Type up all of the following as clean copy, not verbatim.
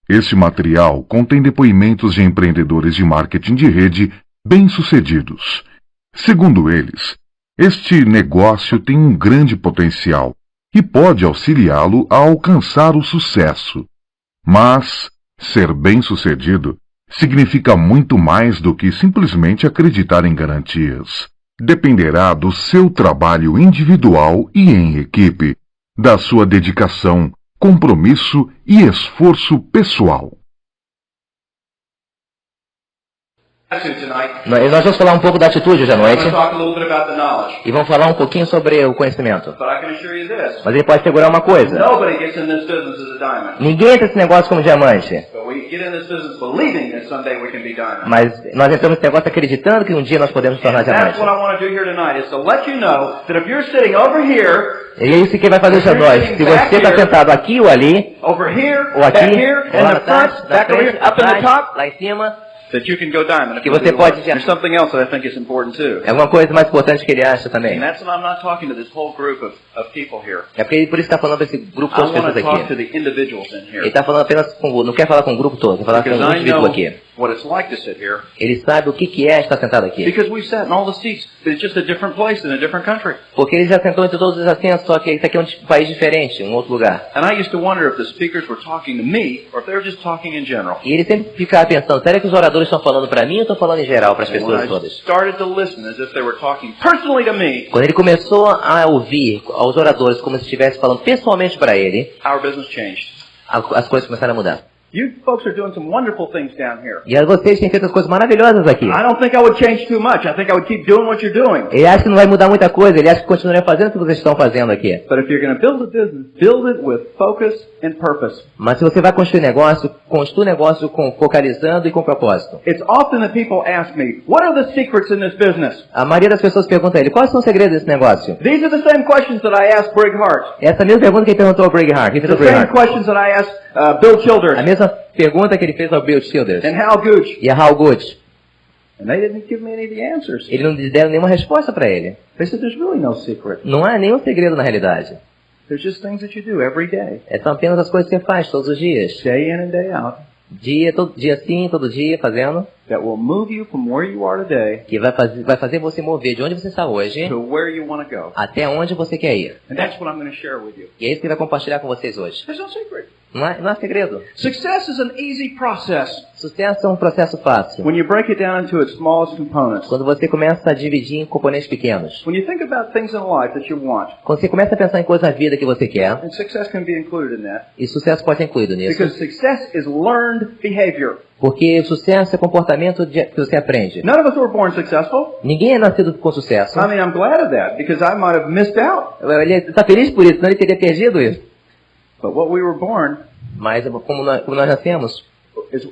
Este material contém depoimentos de empreendedores de marketing de rede bem-sucedidos. Segundo eles, este negócio tem um grande potencial e pode auxiliá-lo a alcançar o sucesso. Mas ser bem-sucedido significa muito mais do que simplesmente acreditar em garantias. Dependerá do seu trabalho individual e em equipe, da sua dedicação, compromisso e esforço pessoal. Nós vamos falar um pouco da atitude hoje à noite e vamos falar um pouquinho sobre o conhecimento. Mas ele pode segurar uma coisa. Ninguém entra nesse negócio como diamante. Mas nós entramos nesse negócio acreditando que um dia nós podemos tornar diamante. E é isso que vai fazer hoje à noite. Se você está sentado aqui ou ali, ou aqui, ou lá atrás, na frente, atrás, lá em cima, that you can go diamond. Que você pode já. There's something else that I think is important too. É alguma coisa mais importante que ele acha também. And that's what I'm not talking to this whole group of people here. É porque ele por isso está falando para esse grupo todo de pessoas aqui. Talk to the individuals in here. Ele está falando apenas com, não quer falar com o grupo todo, quer falar com um indivíduo aqui. What it's like to sit here. Ele sabe o que é estar sentado aqui. Because we've sat in all the seats, but it's just a different place in a different country. Porque ele já sentou entre todos os assentos, só que isso aqui é um país diferente, um outro lugar. And I used to wonder if the speakers were talking to me or if they were just talking in general. E ele sempre ficava pensando, será que os oradores estão falando para mim ou estão falando em geral para as pessoas todas? Started to listen as if they were talking personally to me. Quando ele começou a ouvir aos oradores como se estivesse falando pessoalmente para ele, our business changed. As coisas começaram a mudar. You folks are doing some wonderful things down here. E vocês têm feito as coisas maravilhosas aqui. I don't think I would change too much. I think I would keep doing what you're doing. Ele acha que não vai mudar muita coisa, ele acha que continuaria fazendo o que vocês estão fazendo aqui. But if you're going to build a business, build it with focus and purpose. Mas se você vai construir negócio, construa negócio focalizando e com propósito. It's often that people ask me, what are the secrets in this business? A maioria das pessoas pergunta a ele, quais são os segredos desse negócio? These are the same questions that I asked Brig Hart. Essa mesma pergunta que ele perguntou ao Brig Hart. The same questions that I asked Bill Childers. A mesma pergunta que ele fez ao Bill Childers. And Hal Gooch. E a Hal Gooch. And they didn't give me any of the answers. Eles não deram nenhuma resposta para ele. They said there's really no secret. Não há nenhum segredo na realidade. There's just things that you do every day. São apenas as coisas que você faz todos os dias. Day in and day out. Dia sim, todo dia, fazendo. That will move you from where you are today. Que vai fazer você mover de onde você está hoje. To where you want to go. Até onde você quer ir. And that's what I'm going to share with you. E é isso que ele vai compartilhar com vocês hoje. There's no secret. Não há segredo. Success is an easy process. Sucesso é um processo fácil. When you break it down into its smallest components. Quando você começa a dividir em componentes pequenos. When you think about things in life that you want. Quando você começa a pensar em coisas na vida que você quer. And success can be included in that. E sucesso pode ser incluído nisso. Because success is learned behavior. Porque sucesso é comportamento que você aprende. None of us were born successful. Ninguém é nascido com sucesso. I mean, I'm glad of that because I might have missed out. Ele está feliz por isso, senão ele teria perdido isso. But what we were born. Mas como nós nascemos, it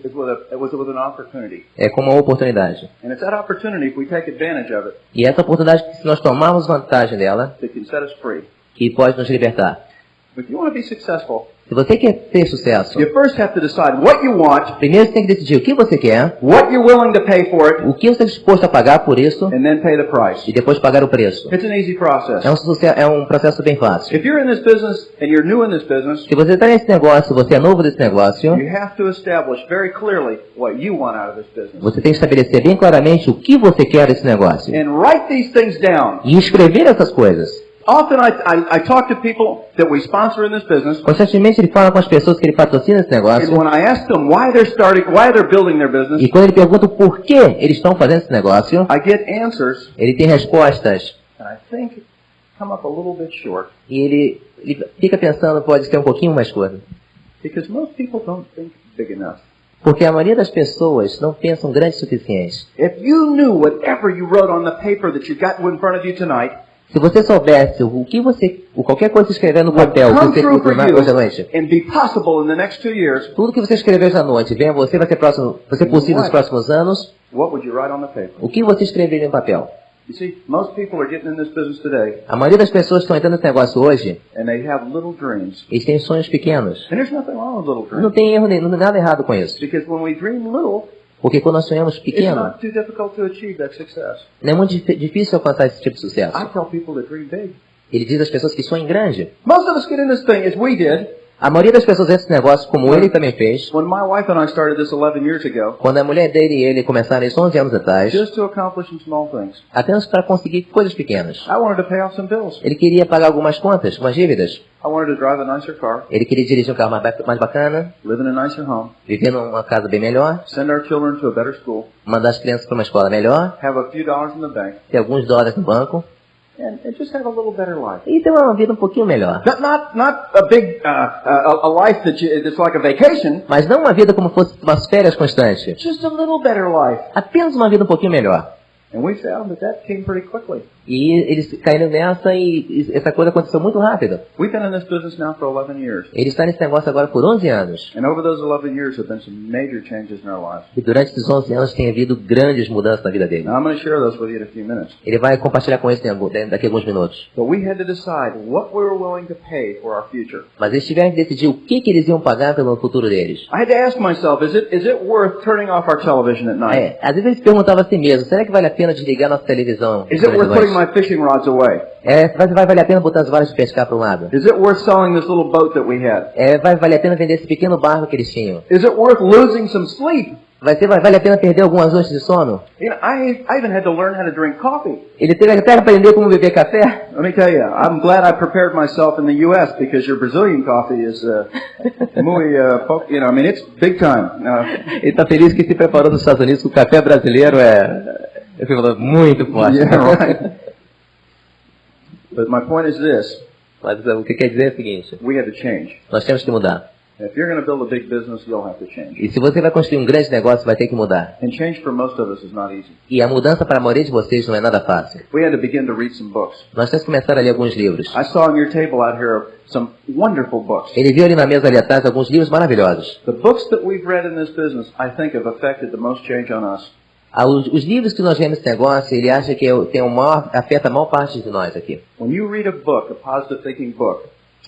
was with an opportunity. É como uma oportunidade. And it's that opportunity, if we take advantage of it, e essa oportunidade, se nós tomarmos vantagem dela, that can set us free. Que pode nos libertar. If you want to be successful, se você quer ter sucesso, you first have to decide what you want. Primeiro você tem que decidir o que você quer. What you're willing to pay for it. O que você está disposto a pagar por isso. And then pay the price. E depois pagar o preço. It's an easy process. É um processo bem fácil. If you're in this business and you're new in this business, se você está nesse negócio, você é novo nesse negócio, you have to establish very clearly what you want out of this business. Você tem que estabelecer bem claramente o que você quer desse negócio. And write these things down. E escrever essas coisas. Often I talk to people that we sponsor in this business. Constantemente ele fala com as pessoas que ele patrocina esse negócio. And when I ask them why they're building their business, e quando ele pergunta por que eles estão fazendo esse negócio, I get answers. Ele tem respostas. And I think come up a little bit short. E ele fica pensando, pode ser um pouquinho mais curto. Because most people don't think big enough. Porque a maioria das pessoas não pensam grande o suficiente. If you knew whatever you wrote on the paper that you got in front of you tonight, se você soubesse qualquer coisa que você escrever no papel, que você hoje à noite, tudo que você escreveu hoje à noite, venha você, vai ser possível nos próximos anos, o que você escreveria no papel? You see, most people are getting in this business today. A maioria das pessoas estão entrando nesse negócio hoje. And they have little dreams. Eles têm sonhos pequenos. And there's nothing wrong with little dreams. Não tem erro, não tem nada errado com isso. Because when we dream little, porque quando nós sonhamos pequeno, it's not too difficult to achieve that success. Não é muito difícil alcançar esse tipo de sucesso. I tell people to dream big. Ele diz às pessoas que sonhem grande. Most of us get in this thing as we did. A maioria das pessoas entra nesse negócio, como ele também fez. When my wife and I started this 11 years ago, Quando a mulher dele e ele começaram isso 11 anos atrás, just to accomplish some small things. apenas para conseguir coisas pequenas. I wanted to pay off some bills. Ele queria pagar algumas contas, algumas dívidas. I wanted to drive a nicer car, Ele queria dirigir um carro mais bacana, live in a nicer home, viver numa casa bem melhor, send our children to a better school, mandar as crianças para uma escola melhor, have a few dollars in the bank, ter alguns dólares no banco and just have a little better life. e ter uma vida um pouquinho melhor. Not a big a life that's like a vacation. Mas não uma vida como fosse umas férias constantes. Just a little better life. Apenas uma vida um pouquinho melhor. And we found that came pretty quickly. E eles caíram nessa e essa coisa aconteceu muito rápido. We've been in this business now for 11 years. Ele está nesse negócio agora por 11 anos. And over those 11 years have been some major changes in our lives. E durante esses 11 anos tem havido grandes mudanças na vida dele. Now I'm going to share those with you in a few minutes. Ele vai compartilhar com eles daqui a alguns minutos. But we had to decide what we were willing to pay for our future. Mas eles tiveram que decidir o que eles iam pagar pelo futuro deles. I had to ask myself, is it worth turning off our television at night? Às vezes eles perguntavam a si mesmos, será que vale a pena desligar nossa televisão? Is it worth putting my fishing rods away? Vai valer a pena botar as varas de pescar para um lado? Is it worth selling this little boat that we had? Vai valer a pena vender esse pequeno barco que eles tinham? Is it worth losing some sleep? Vale a pena perder algumas noites de sono? You know, I even had to learn how to drink coffee. Ele teve até que aprender como beber café. Let me tell you, I'm glad I prepared myself in the U.S. because your Brazilian coffee is muy, you know, I mean, it's big time. Ele está feliz que se preparou nos Estados Unidos, que o café brasileiro eu fui falando muito forte. Yeah, right. But my point is this. Mas o que quer dizer é o seguinte, We had to change. nós temos que mudar. If you're going to build a big business, you'll have to change. E se você vai construir um grande negócio, vai ter que mudar. And change for most of us is not easy. E a mudança para a maioria de vocês não é nada fácil. We had to begin to read some books. Nós temos que começar a ler alguns livros. I saw on your table out here some wonderful books. Ele viu ali na mesa ali atrás alguns livros maravilhosos. The books that we've read in this business, I think, have affected the most change on us. Os livros que nós vemos nesse negócio, ele acha que afeta a maior parte de nós aqui. When you read a book, a positive thinking book,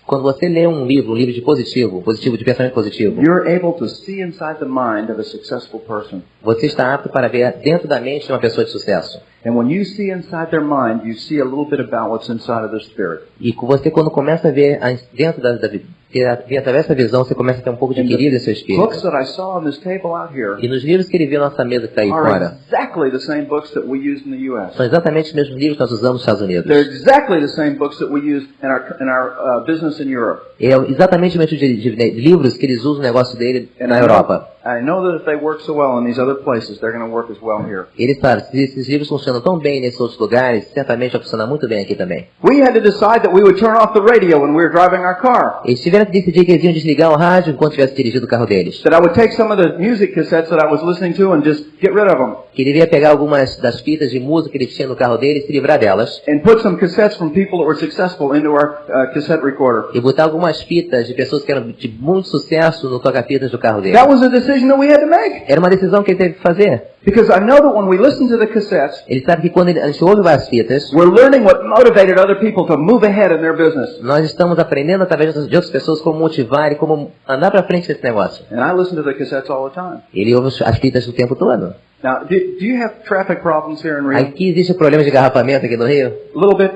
Quando você lê um livro de positivo de pensamento positivo, you're able to see inside the mind of a successful person. você está apto para ver dentro da mente de uma pessoa de sucesso. And when you see inside their mind, you see a little bit about what's inside of their spirit. E você, quando começa a ver dentro através dessa visão, você começa a ter um pouco de equilíbrio no seu espírito. Books that I saw on this table out here E nos livros que ele viu na nossa mesa que está aí are fora, exactly the same books that we use in the U.S. são exatamente os mesmos livros que nós usamos nos Estados Unidos. They're exactly the same books that we use in our business in Europe. É exatamente o mesmo de livros que eles usam no negócio dele na Europa. I know that if they work so well in these other places, they're going to work as well here. Ele sabe, se esses livros funcionam tão bem nesses outros lugares, certamente vai funcionar muito bem aqui também. We had to decide that we would turn off the radio when we were driving our car. Eles tiveram que decidir que eles iam desligar o rádio enquanto estivesse dirigindo o carro deles. That I would take some of the music cassettes that I was listening to and just get rid of them. Que ele ia pegar algumas das fitas de música que eles tinham no carro dele e se livrar delas. And put some cassettes from people that were successful into our cassette recorder. E botar algumas fitas de pessoas que eram de muito sucesso no toca-fitas do carro dele. That was a decision that we had to make. Era uma decisão que ele teve que fazer. Because I know that when we listen to the cassettes, Ele sabe que quando a gente ouve as fitas, we're learning what motivated other people to move ahead in their business. nós estamos aprendendo através de outras pessoas como motivar e como andar para frente nesse negócio. And I listen to the cassettes all the time. Ele ouve as fitas o tempo todo. Now, do you have traffic problems here in Rio? Aqui existe problema de engarrafamento aqui no Rio? A little bit.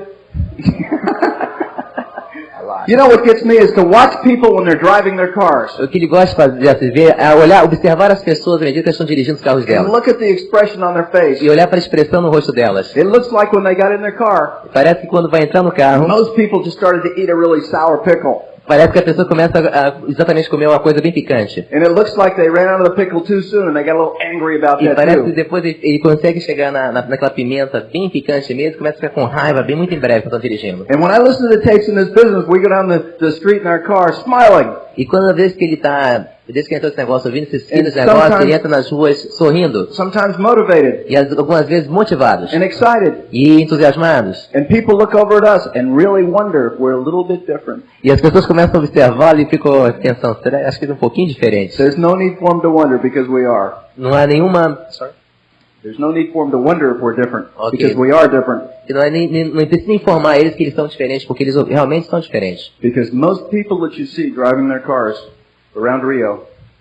You know what gets me is to watch people when they're driving their cars. O que ele gosta de ver é observar as pessoas à medida que elas estão dirigindo os carros And delas. look at the expression on their face. E olhar para a expressão no rosto delas. It looks like when they got in their car, Parece que quando vai entrar no carro, most people just started to eat a really sour pickle. parece que a pessoa começa a exatamente comer uma coisa bem picante. And it looks like they ran out of the pickle too soon and they got a little angry about E that parece que too. depois ele consegue chegar naquela pimenta bem picante mesmo, começa a ficar com raiva bem muito em breve quando estão dirigindo. And when I listen to the tapes in this business, we go down the street in our car smiling. E quando a vez que ele entrou nesse negócio, ouvindo esses filhos And negócios, sometimes- ele entra nas ruas sorrindo. Sometimes motivated E algumas vezes motivados. and excited. E entusiasmados. And people look over at us and really wonder if we're a little bit different. E as pessoas começam a observá-lo e ficam pensando, acho que ele é um pouquinho diferente. There's no need for them to wonder because we are. Não há nenhuma... There's no need for them to wonder if we're different Okay. because we are different. Não precisa informar eles que eles são diferentes, porque eles realmente são diferentes. Because most people that you see driving their cars around Rio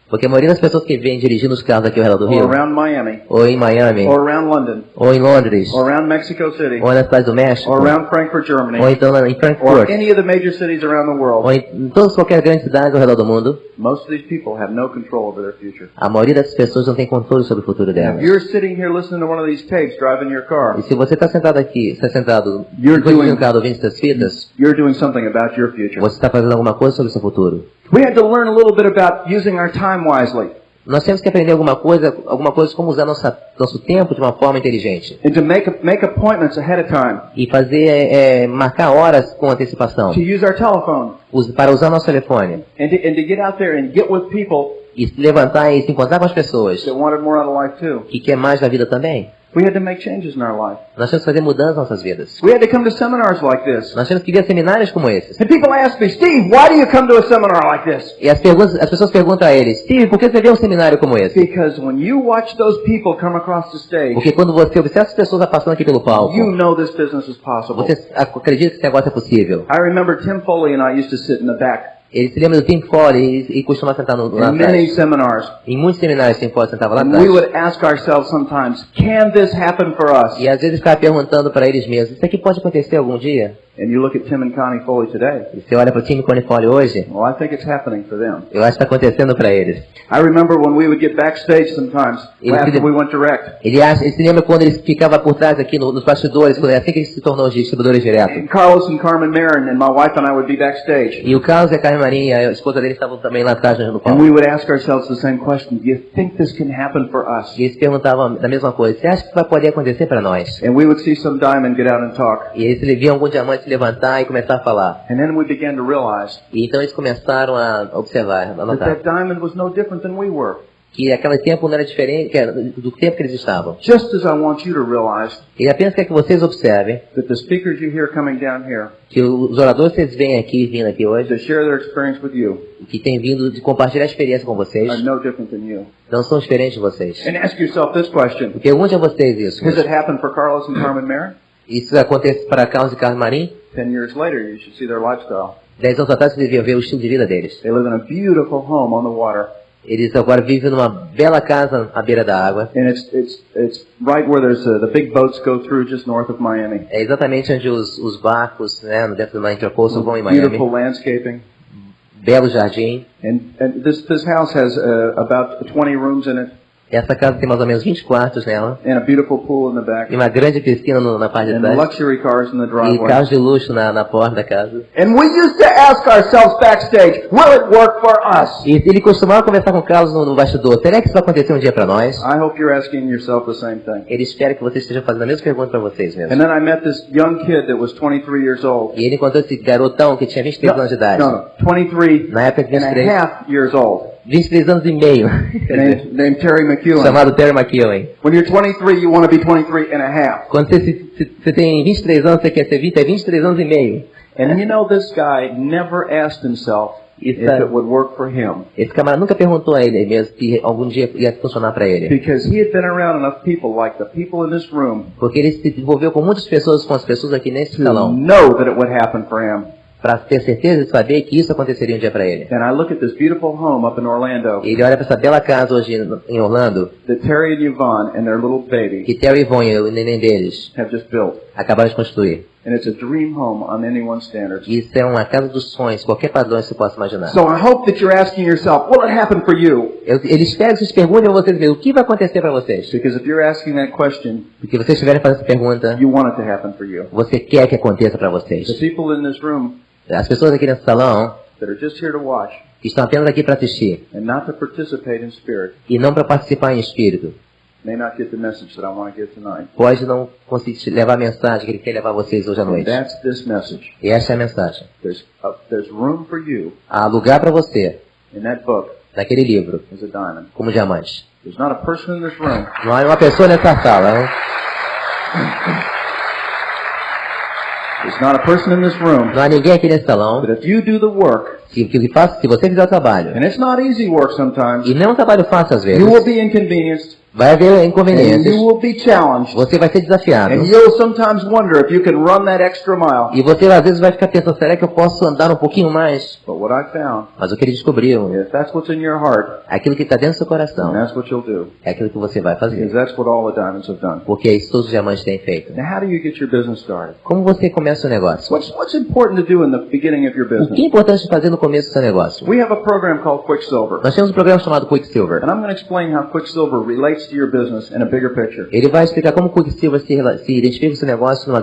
Porque a maioria das pessoas que vêm dirigindo os carros aqui ao redor do or Rio, around Miami, ou em Miami, or around London, ou em Londres, or around Mexico City, ou na cidade do México, or around Frankfurt, Germany, ou então em or Frankfurt, any of the major cities around the world, ou em todas qualquer grande cidade ao redor do mundo, most of these people have no control over their future. a maioria dessas pessoas não tem controle sobre o futuro If delas. you're sitting here listening to one of these tapes driving your car, E se você está sentado aqui, está sentado You're dirigindo doing- um carro ouvindo essas fitas, you're doing something about your future. você está fazendo alguma coisa sobre o seu futuro. We had to learn a little bit about using our time wisely Nós temos que aprender alguma coisa como usar nosso tempo de uma forma inteligente. and to make appointments ahead of time, E fazer, marcar horas com antecipação. to use our telephone, Para usar nosso telefone. and to get out there and get with people E se levantar e se encontrar com as pessoas that wanted more out of life too. que quer mais da vida também. We had to make changes in our life. Nós temos que fazer mudanças nas nossas vidas. We had to come to seminars like this. Nós temos que ir a seminários como esses. And people ask me, Steve, why do you come to a seminar like this? E as pessoas perguntam a eles, Steve, por que você vê um seminário como esse? Because when you watch those people come across the stage, Porque quando você observa as pessoas passando aqui pelo palco, you know this business is possible. você acredita que esse negócio é possível. I remember Tim Foley and I used to sit in the back Ele se lembra do Tim Foley e costuma sentar lá in many atrás. seminars. Em muitos seminários, Tim Foley sentava lá And atrás. we would ask ourselves sometimes, can this happen for us? E às vezes ficava perguntando para eles mesmos, isso aqui pode acontecer algum dia? And you look at Tim and Connie Foley today. E você olha para o Tim e Foley hoje, Well, I think it's happening for them. eu acho que está acontecendo para eles. I remember when we would get backstage sometimes after we went direct. Ele se lembra quando ele ficava por trás aqui nos bastidores, assim que ele se tornou distribuidores direto. And Carlos and Carmen Marin and my wife and I would be backstage. E o Carlos e a Carmen Marinha, a esposa dele, estavam também lá atrás no And palco. we would ask ourselves the same question, do you think this can happen for us? E eles perguntavam da mesma coisa, você acha que isso vai poder acontecer para nós? And we would see some diamond get out and talk. E eles viam algum diamante se levantar e começar a falar. And then we began to realize E então eles começaram a observar, a that notar, that diamond was no different than we were. que aquele tempo não era diferente do tempo que eles estavam. Just as I want you to realize Ele apenas quer que vocês observem that the speakers you hear coming down here que os oradores que vocês veem aqui, vindo aqui hoje, to share their experience with you que têm vindo de compartilhar a experiência com vocês, are no different than you. não são diferentes de vocês. And ask yourself this question. Porque pergunte a vocês isso. Has it happened for Carlos and Carmen Marin? Isso acontece para Carlos e Carmen Marim? 10 years later, you should see their lifestyle. 10 anos atrás você devia ver o estilo de vida deles. They live in a beautiful home on the water. Eles agora vivem numa bela casa à beira da água. And it's right where the big boats go through just north of Miami. É exatamente onde os barcos, né, dentro do Intercoastal vão em Miami. Beautiful landscaping. Belo jardim. And this house has about 20 rooms in it. Essa casa tem mais ou menos 20 quartos nela. And a beautiful pool in the back. E uma grande piscina na parte de And trás. luxury cars in the E driveway. carros de luxo na porta da casa. And we used to ask ourselves backstage, will it work for us? E ele costumava conversar com o Carlos no bastidor. Será que isso vai acontecer um dia para nós? I hope you're asking yourself the same thing. Ele espera que vocês estejam fazendo a mesma pergunta para vocês mesmos. And then I met this young kid that was 23 years old. E ele encontrou esse garotão que tinha 23 anos de idade. No, 23 Na época de and a 23, half years old. 23 anos e meio. Named Terry McEwen. Chamado Terry McEwen. When you're 23, you want to be 23 and a half. Quando você tem 23 anos, você quer ser 23 anos e meio. And you know, this guy never asked himself if it would work for him. Esse camarada nunca perguntou a ele mesmo se algum dia ia funcionar para ele. Because he had been around enough people like the people in this room Porque ele se envolveu com muitas pessoas, com as pessoas aqui nesse to salão, know that it would happen for him. para ter certeza de saber que isso aconteceria um dia para ele. And I look at this beautiful home up in Orlando Ele olha para essa bela casa hoje em Orlando, that Terry and Yvonne and their little baby que Terry e Ivone, o neném deles, have just built. acabaram de construir. And it's a dream home on anyone's standards. Isso é uma casa dos sonhos, qualquer padrão que você possa imaginar. So I hope that you're asking yourself, will it happen for you? Ele espera que vocês perguntem a vocês mesmos, o que vai acontecer para vocês? Because if you're asking that question, Porque vocês estiverem fazendo essa pergunta, you want it to happen for you. você quer que aconteça para vocês. The people in this room As pessoas aqui nesse salão, that are just here to watch que estão apenas aqui para assistir, and not to participate in spirit e não para participar em espírito, may not get the message that I want to give tonight. pode não conseguir levar a mensagem que ele quer levar a vocês hoje à And noite. that's this message. E essa é a mensagem. There's room for you Há lugar para você, in that book naquele livro, as a diamond. como diamante. There's not a person in this room Não há uma pessoa nessa sala, né? There's not a person in this room Não há ninguém aqui nesse salão that if you do the work, se você fizer o trabalho, and it's not easy work sometimes, e não é um trabalho fácil às vezes, you will be inconvenienced, Vai haver And inconvenientes. you will be challenged. Você vai ser desafiado. And you'll sometimes wonder if you can run that extra mile. E você às vezes vai ficar pensando, será que eu posso andar um pouquinho mais? But what I found, Mas o que ele descobriu, if that's what's in your heart, aquilo que está dentro do seu coração, then that's what you'll do. é aquilo que você vai Because fazer. that's what all the diamonds have done. Porque é isso que todos os diamantes têm feito. Now, how do you get your business started? Como você começa o negócio? What's important to do in the beginning of your O que é business? importante fazer no começo do seu negócio? We have a program called Quicksilver. Nós temos um programa chamado Quicksilver. And I'm going to explain how Quicksilver relates to your business in a bigger picture. Ele vai explicar como o Quicksilver se identifica com o seu negócio no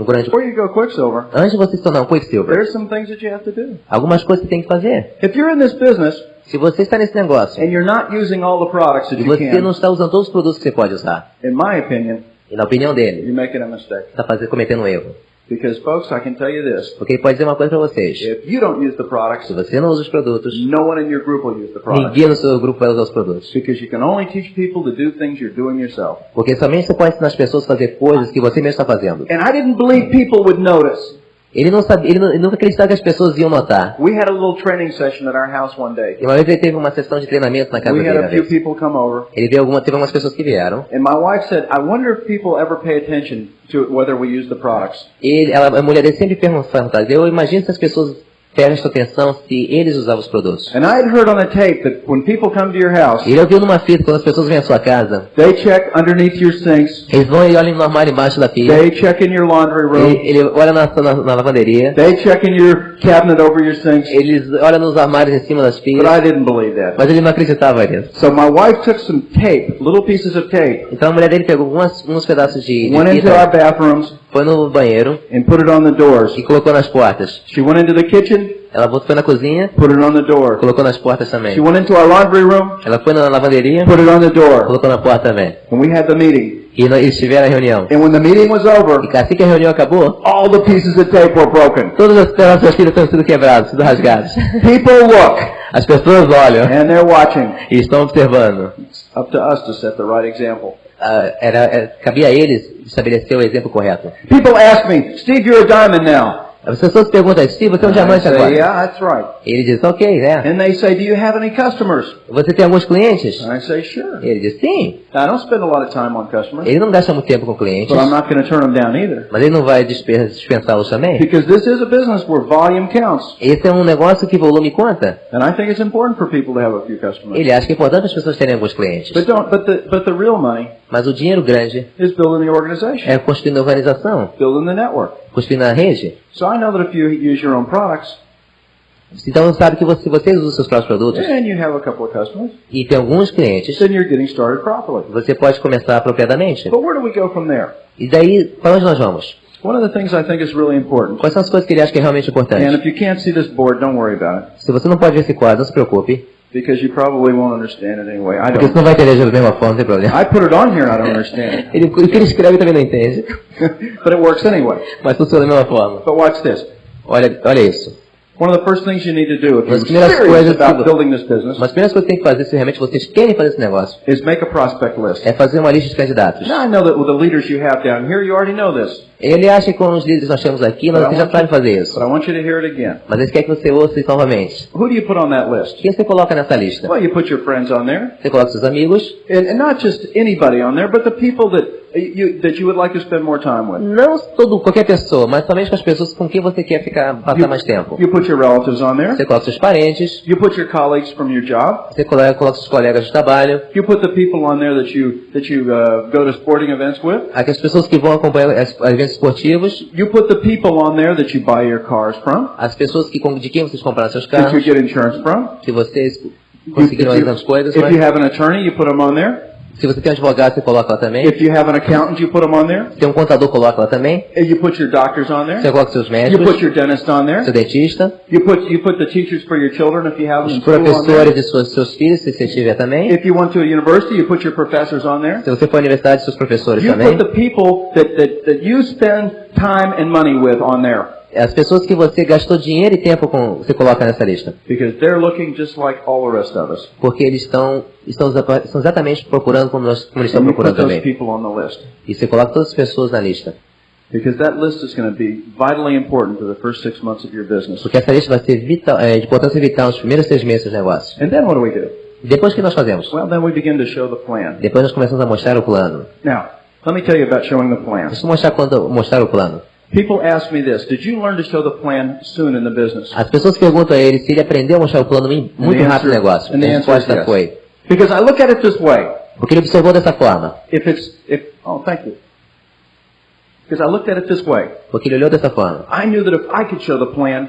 grande... Before you go Quicksilver, Antes de você se tornar um Quicksilver, there's some things that you have to do. algumas coisas que você tem que fazer. If you're in this business Se você está nesse negócio and you're not using all the products that e you você não can, está usando todos os produtos que você pode usar, in my opinion, e na opinião dele, you're making a mistake. está cometendo um erro. Because, folks, I can tell you this. Porque ele pode dizer uma coisa para vocês. If you don't use the products, Se você não usa os produtos, no one in your group will use the products. ninguém no seu grupo vai usar os produtos. Because you can only teach people to do things you're doing yourself. Porque somente você pode ensinar as pessoas a fazer coisas que você mesmo está fazendo. And I didn't believe people would notice. Ele nunca acreditava que as pessoas iam notar. We had a little training session at our house one day. E uma vez ele teve uma sessão de treinamento na casa We had dele. a few people come over. Ele teve algumas pessoas que vieram. And my wife said, I wonder if people ever pay attention to whether we use the products. A mulher dele sempre perguntava, eu imagino se as pessoas prestam atenção se eles usavam os produtos. And I had heard on a tape that when people come to your house, Ele ouviu numa fita, quando as pessoas vêm à sua casa, they check underneath your sinks, eles vão e olham no armário embaixo da pia. they check in your laundry room, Ele olha na lavanderia. they check in your cabinet over your sinks. Eles olham nos armários em cima das But pias. I didn't believe that. Mas ele não acreditava nisso. So my wife took some tape, little pieces of tape, Então a mulher dele pegou uns pedaços de went into our fita, bathrooms foi no banheiro and put it on the doors. e colocou nas portas. She went into the kitchen, Ela foi na cozinha, put it on the door. colocou nas portas também. She went into our laundry room, Ela foi na lavanderia, put it on the door. colocou na porta também. And we had the meeting. E eles tiveram a reunião. And when the meeting was over, E assim que a reunião acabou, all the pieces of tape were broken. todas as pedaços das fitas estão sendo quebrados, sido rasgados. People look, As pessoas olham and they're watching. e estão observando. It's up to us to set the right example. Cabia a eles estabelecer o exemplo correto. People ask me, Steve, you're a diamond now. As pessoas perguntam, Steve, você é um I diamante say, agora? yeah, that's right. Ele diz, ok, né? And they say, do you have any customers? Você tem alguns clientes? And I say, sure. Ele diz, sim. Now, I don't spend a lot of time on customers, Ele não gasta muito tempo com clientes, but I'm not going to turn them down either. mas ele não vai dispensá-los também. Because this is a business where volume counts. Esse é um negócio que volume conta. And I think it's important for people to have a few customers. Ele acha que é importante as pessoas terem alguns clientes. But the real money Mas o dinheiro grande is building the organization, é construindo a organização, building the network. construindo a rede. So I know that if you use your own products, Então sabe que você usa os seus próprios produtos and you have a couple of customers, e tem alguns clientes, then you're getting started properly. você pode começar apropriadamente. But where do we go from there? E daí, para onde nós vamos? One of the things I think is really important, Quais são as coisas que ele acha que é realmente and importante? if you can't see this board, don't worry about it, Se você não pode ver esse quadro, não se preocupe, because you probably won't understand it anyway. I porque você don't. não vai entender da mesma forma, não tem problema. I put it on here, I don't understand it. O que ele escreve também não entende, But it works anyway. mas funciona da mesma forma. But watch this. Olha isso. One of the first things you need to do if Mas you're primeiras serious coisas about que- building this business Uma das primeiras coisas que tem que fazer, se realmente vocês querem fazer esse negócio, is make a prospect list. é fazer uma lista de candidatos. Now I know that with the leaders you have down here, you already know this, Ele acha que com os líderes que nós temos aqui, nós já sabem fazer isso. but I want you to hear it again. Mas eles querem que você ouça isso novamente. Who do you put on that list? Quem você coloca nessa lista? Well, you put your friends on there, Você coloca seus amigos, and not just anybody on there, but the people that you would like to spend more time with. não qualquer pessoa, mas somente com as pessoas com quem você quer passar mais tempo. You put your relatives on there. Você coloca seus parentes, You put your colleagues from your job. você coloca seus colegas de trabalho, You put the people on there that you go to sporting events with. as pessoas que vão acompanhar eventos esportivos, You put the people on there that you buy your cars from, as pessoas de quem vocês compraram seus that you carros, get insurance from. que vocês conseguiram as coisas, If you mas have an attorney, you put them on there. se você tem um advogado, você coloca lá também. If you have an accountant, you put them on there. Se tem um contador, coloca lá também. You put your doctors on there. Você coloca seus You médicos, put your dentist on there. seu dentista, You put the teachers for your children if you have them os in school on there. professores de seus filhos, se você tiver também. If you went to a university, you put your professors on there. Se você for à universidade, seus professores You também. put the people that you spend time and money with on there. As pessoas que você gastou dinheiro e tempo com, você coloca nessa lista. Because they're looking just like all the rest of us. Porque eles estão exatamente procurando como eles estão And you put procurando those também. people on the list. E você coloca todas as pessoas na lista. Because that list is going to be vitally important to the first 6 months of your business. Porque essa lista vai ser de importância vital nos primeiros 6 meses do negócio. And then what do we do? Depois que nós fazemos? Well, then we begin to show the plan. Depois nós começamos a mostrar o plano. Now, let me tell you about showing the plan. Deixa eu mostrar o plano. People ask me this: did you learn to show the plan soon in the business? As pessoas perguntam a ele se ele aprendeu a mostrar o plano muito rápido no negócio. A resposta foi: because I look at it this way. Porque ele observou dessa forma. Thank you. Because I looked at it this way. Porque ele olhou dessa forma. I knew that if I could show the plan,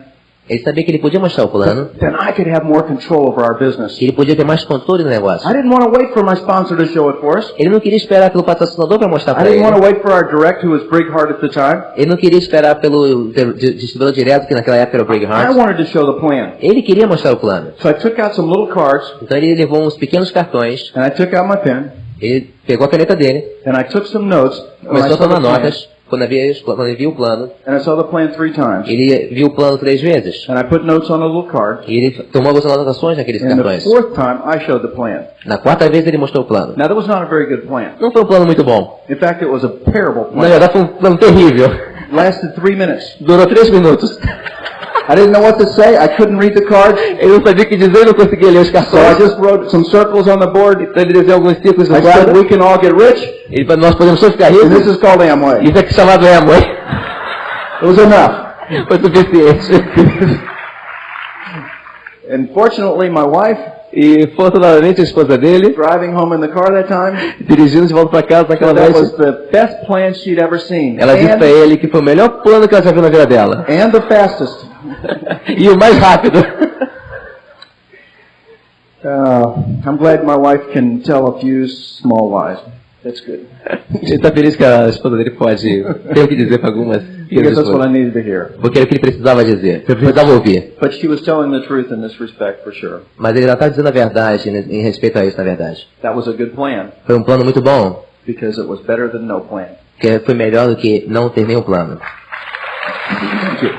ele sabia que ele podia mostrar o plano. Then I could have more control over our business. Que ele podia ter mais controle no negócio. I didn't want to wait for my sponsor to show it for us. Ele não queria esperar pelo patrocinador para mostrar para ele. I didn't want to wait for our direct, who was Brigghart at the time. Ele não queria esperar pelo distribuidor direto, que naquela época era o Brigghart. I wanted to show the plan. Ele queria mostrar o plano. So I took out some little cards. Então ele levou uns pequenos cartões. And I took out my pen. Ele pegou a caneta dele. And I took some notes. Começou a tomar notas. Quando ele viu o plano, and I saw the plan 3 times. Ele viu o plano 3 vezes. And I put notes on a little card. E ele tomou algumas anotações naqueles cartões. And the 4th time I showed the plan. Na 4ª vez ele mostrou o plano. Now that was not a very good plan. Não foi um plano muito bom. In fact, it was a terrible plan. Na verdade foi um plano terrível. Lasted 3 minutes. Durou 3 minutos. I didn't know what to say. I couldn't read the cards. Eu não sabia o que dizer, não conseguia ler os cartões. So I just wrote some circles on the board. Então ele desenhou alguns círculos no quadro. I said we can all get rich. Nós podemos só ficar ricos. And this is called Amway. Isso é chamado Amway. It was enough. Foi suficiente. And fortunately, my wife, e fortunadamente a esposa dele, driving home in the car that time, dirigindo de volta para casa naquela noite, that was the best plan she'd ever seen. Ela disse para ele que foi o melhor plano que ela já viu na vida dela. And the fastest. E o mais rápido. I'm glad my wife can tell a few small lies. That's good. Ele está feliz que a esposa dele pode ter o que dizer para algumas. Because that's what I needed to hear. Porque era o que ele precisava dizer. Ele precisava ouvir. But she was telling the truth in this respect, for sure. Mas ele está dizendo a verdade em respeito a isso, na verdade. That was a good plan. Foi um plano muito bom. Because it was better than no plan. Porque foi melhor do que não ter nenhum plano. Thank you.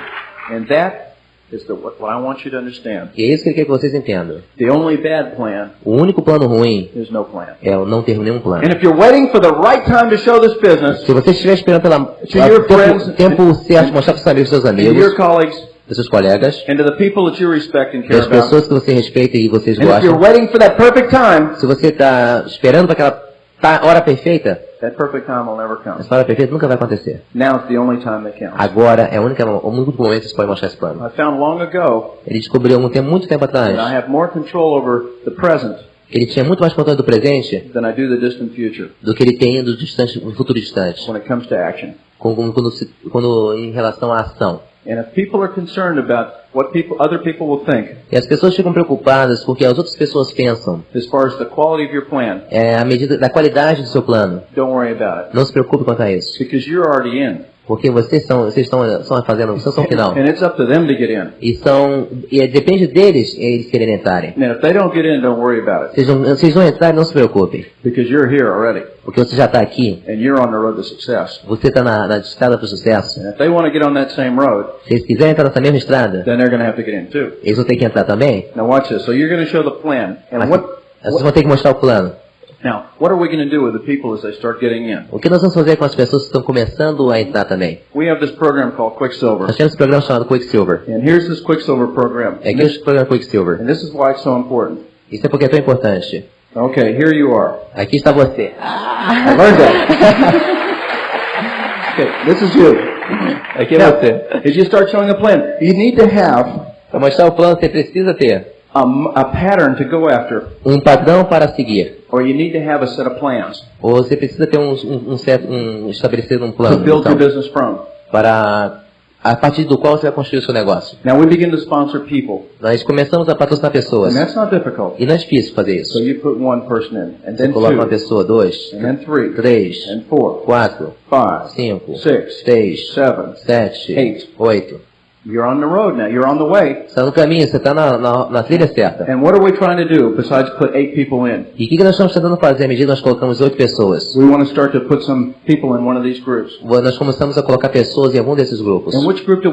And that is what I want you to understand. E é isso que ele quer que vocês entendam. The only bad plan. O único plano ruim is no plan. É o não ter nenhum plano. And if you're waiting for the right time to show this business, se você estiver esperando pelo tempo certo de mostrar para seus amigos, seus your colleagues, dos seus colegas, and to the people that you respect and care das pessoas que você respeita e vocês and gostam, if you're waiting for that perfect time, se você está esperando para aquela hora perfeita, that perfect time will never come. Essa hora perfeita nunca vai acontecer. Now it's the only time that counts. Agora é o único momento que você pode mostrar esse plano. I found long ago Ele descobriu muito tempo atrás that I have more control over the present ele tinha muito mais controle do presente than I do the distant future do que ele tem do futuro distante. when it comes to action. Quando em relação à ação. And if people are concerned about what other people will think, e as pessoas ficam preocupadas porque as outras pessoas pensam, as far as the quality of your plan, à medida da qualidade do seu plano, don't worry about it. Não se preocupe quanto a isso. Because you're already in. Porque vocês estão fazendo são final. And it's up to them to get in. E depende deles eles quererem entrarem. And if they don't get in, don't worry about it. Vocês vão entrar, não se preocupem. Because you're here already. Porque você já está aqui. And you're on the road to success. Você está na estrada para o sucesso. And if they want to get on that same road, se eles quiserem entrar nessa mesma estrada, then they're going to have to get in too. Eles vão ter que entrar também. Now watch this. So you're going to show the plan. And vocês vão ter que mostrar o plano. Now, what are we going to do with the people as they start getting in? O que nós vamos fazer com as pessoas que estão começando a entrar também? We have this program called Quicksilver. Nós temos esse programa chamado Quicksilver. And here's this Quicksilver program. É aqui o programa Quicksilver. And this is why it's so important. Isso é porque é tão importante. Okay, here you are. Aqui está você. I learned that. Okay, this is you. Aqui é você. As you start showing a plan, you need to have. Para mostrar o plano, você precisa ter a pattern to go after. Padrão para seguir. Or you need to have a set of plans. Ou você precisa ter estabelecer um plano. To build your business from. Para a partir do qual você vai construir o seu negócio. Now we begin to sponsor people. Nós começamos a patrocinar pessoas. And that's not difficult. E não é difícil fazer isso. So you put one person in, and then você coloca uma pessoa, 2, and then 3, 3, and 4, 4, 5, 5, 6, 6, 7, 8. You're on the road now. You're on the way. Você está no caminho, você está na trilha certa. And what are we trying to do besides put 8 people in? E o que nós estamos tentando fazer à medida que nós colocamos 8 pessoas? We want to start to put some people in one of these groups. Nós começamos a colocar pessoas em algum desses grupos. And which group do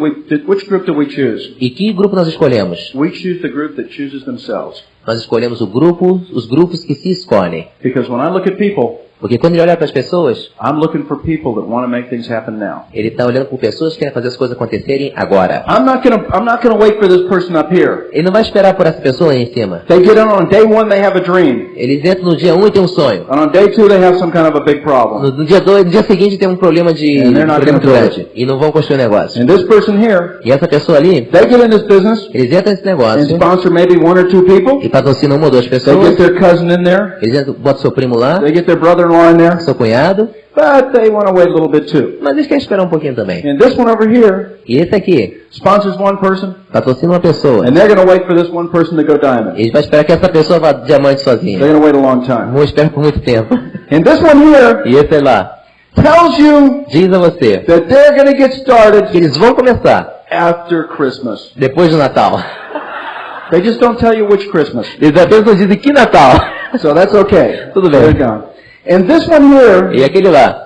we choose? E que grupo nós escolhemos? We choose the group that chooses themselves. Nós escolhemos os grupos que se escolhem. Because when I look at people, Porque quando ele olha para as pessoas, I'm looking for people that want to make things happen now. ele está olhando por pessoas que querem fazer as coisas acontecerem agora. I'm not gonna wait for this person up here. Ele não vai esperar por essa pessoa aí em cima. They get on day 1, they have a dream. Eles entram no dia 1 e tem um sonho. And on day 2, they have some kind of a big problem. No dia 2, no dia seguinte tem um problema And they're not problema gonna do grande. E não vão construir o negócio. And this person here, E essa pessoa ali, they get in this business eles entram nesse and negócio sponsor maybe 1 or 2 people. e patrocinam uma ou duas They pessoas. get their cousin in there. Eles entram, botam seu primo lá, They get their brother-in-law in there. seu cunhado, But they want to wait a little bit too. mas eles querem esperar um pouquinho também. And this one over here E esse aqui, sponsors one person, patrocina uma pessoa. and they're going to wait for this one person to go diamond. Eles vão esperar que essa pessoa vá diamante sozinha. They're going to wait a long time. Vão esperar por muito tempo. And this one here E esse lá, tells you diz a você that they're going to get que started eles vão começar after Christmas. depois do Natal. They just don't tell you which Christmas. Eles apenas não dizem que Natal. So that's okay. Tudo bem. They're gone. And this one here E aquele lá,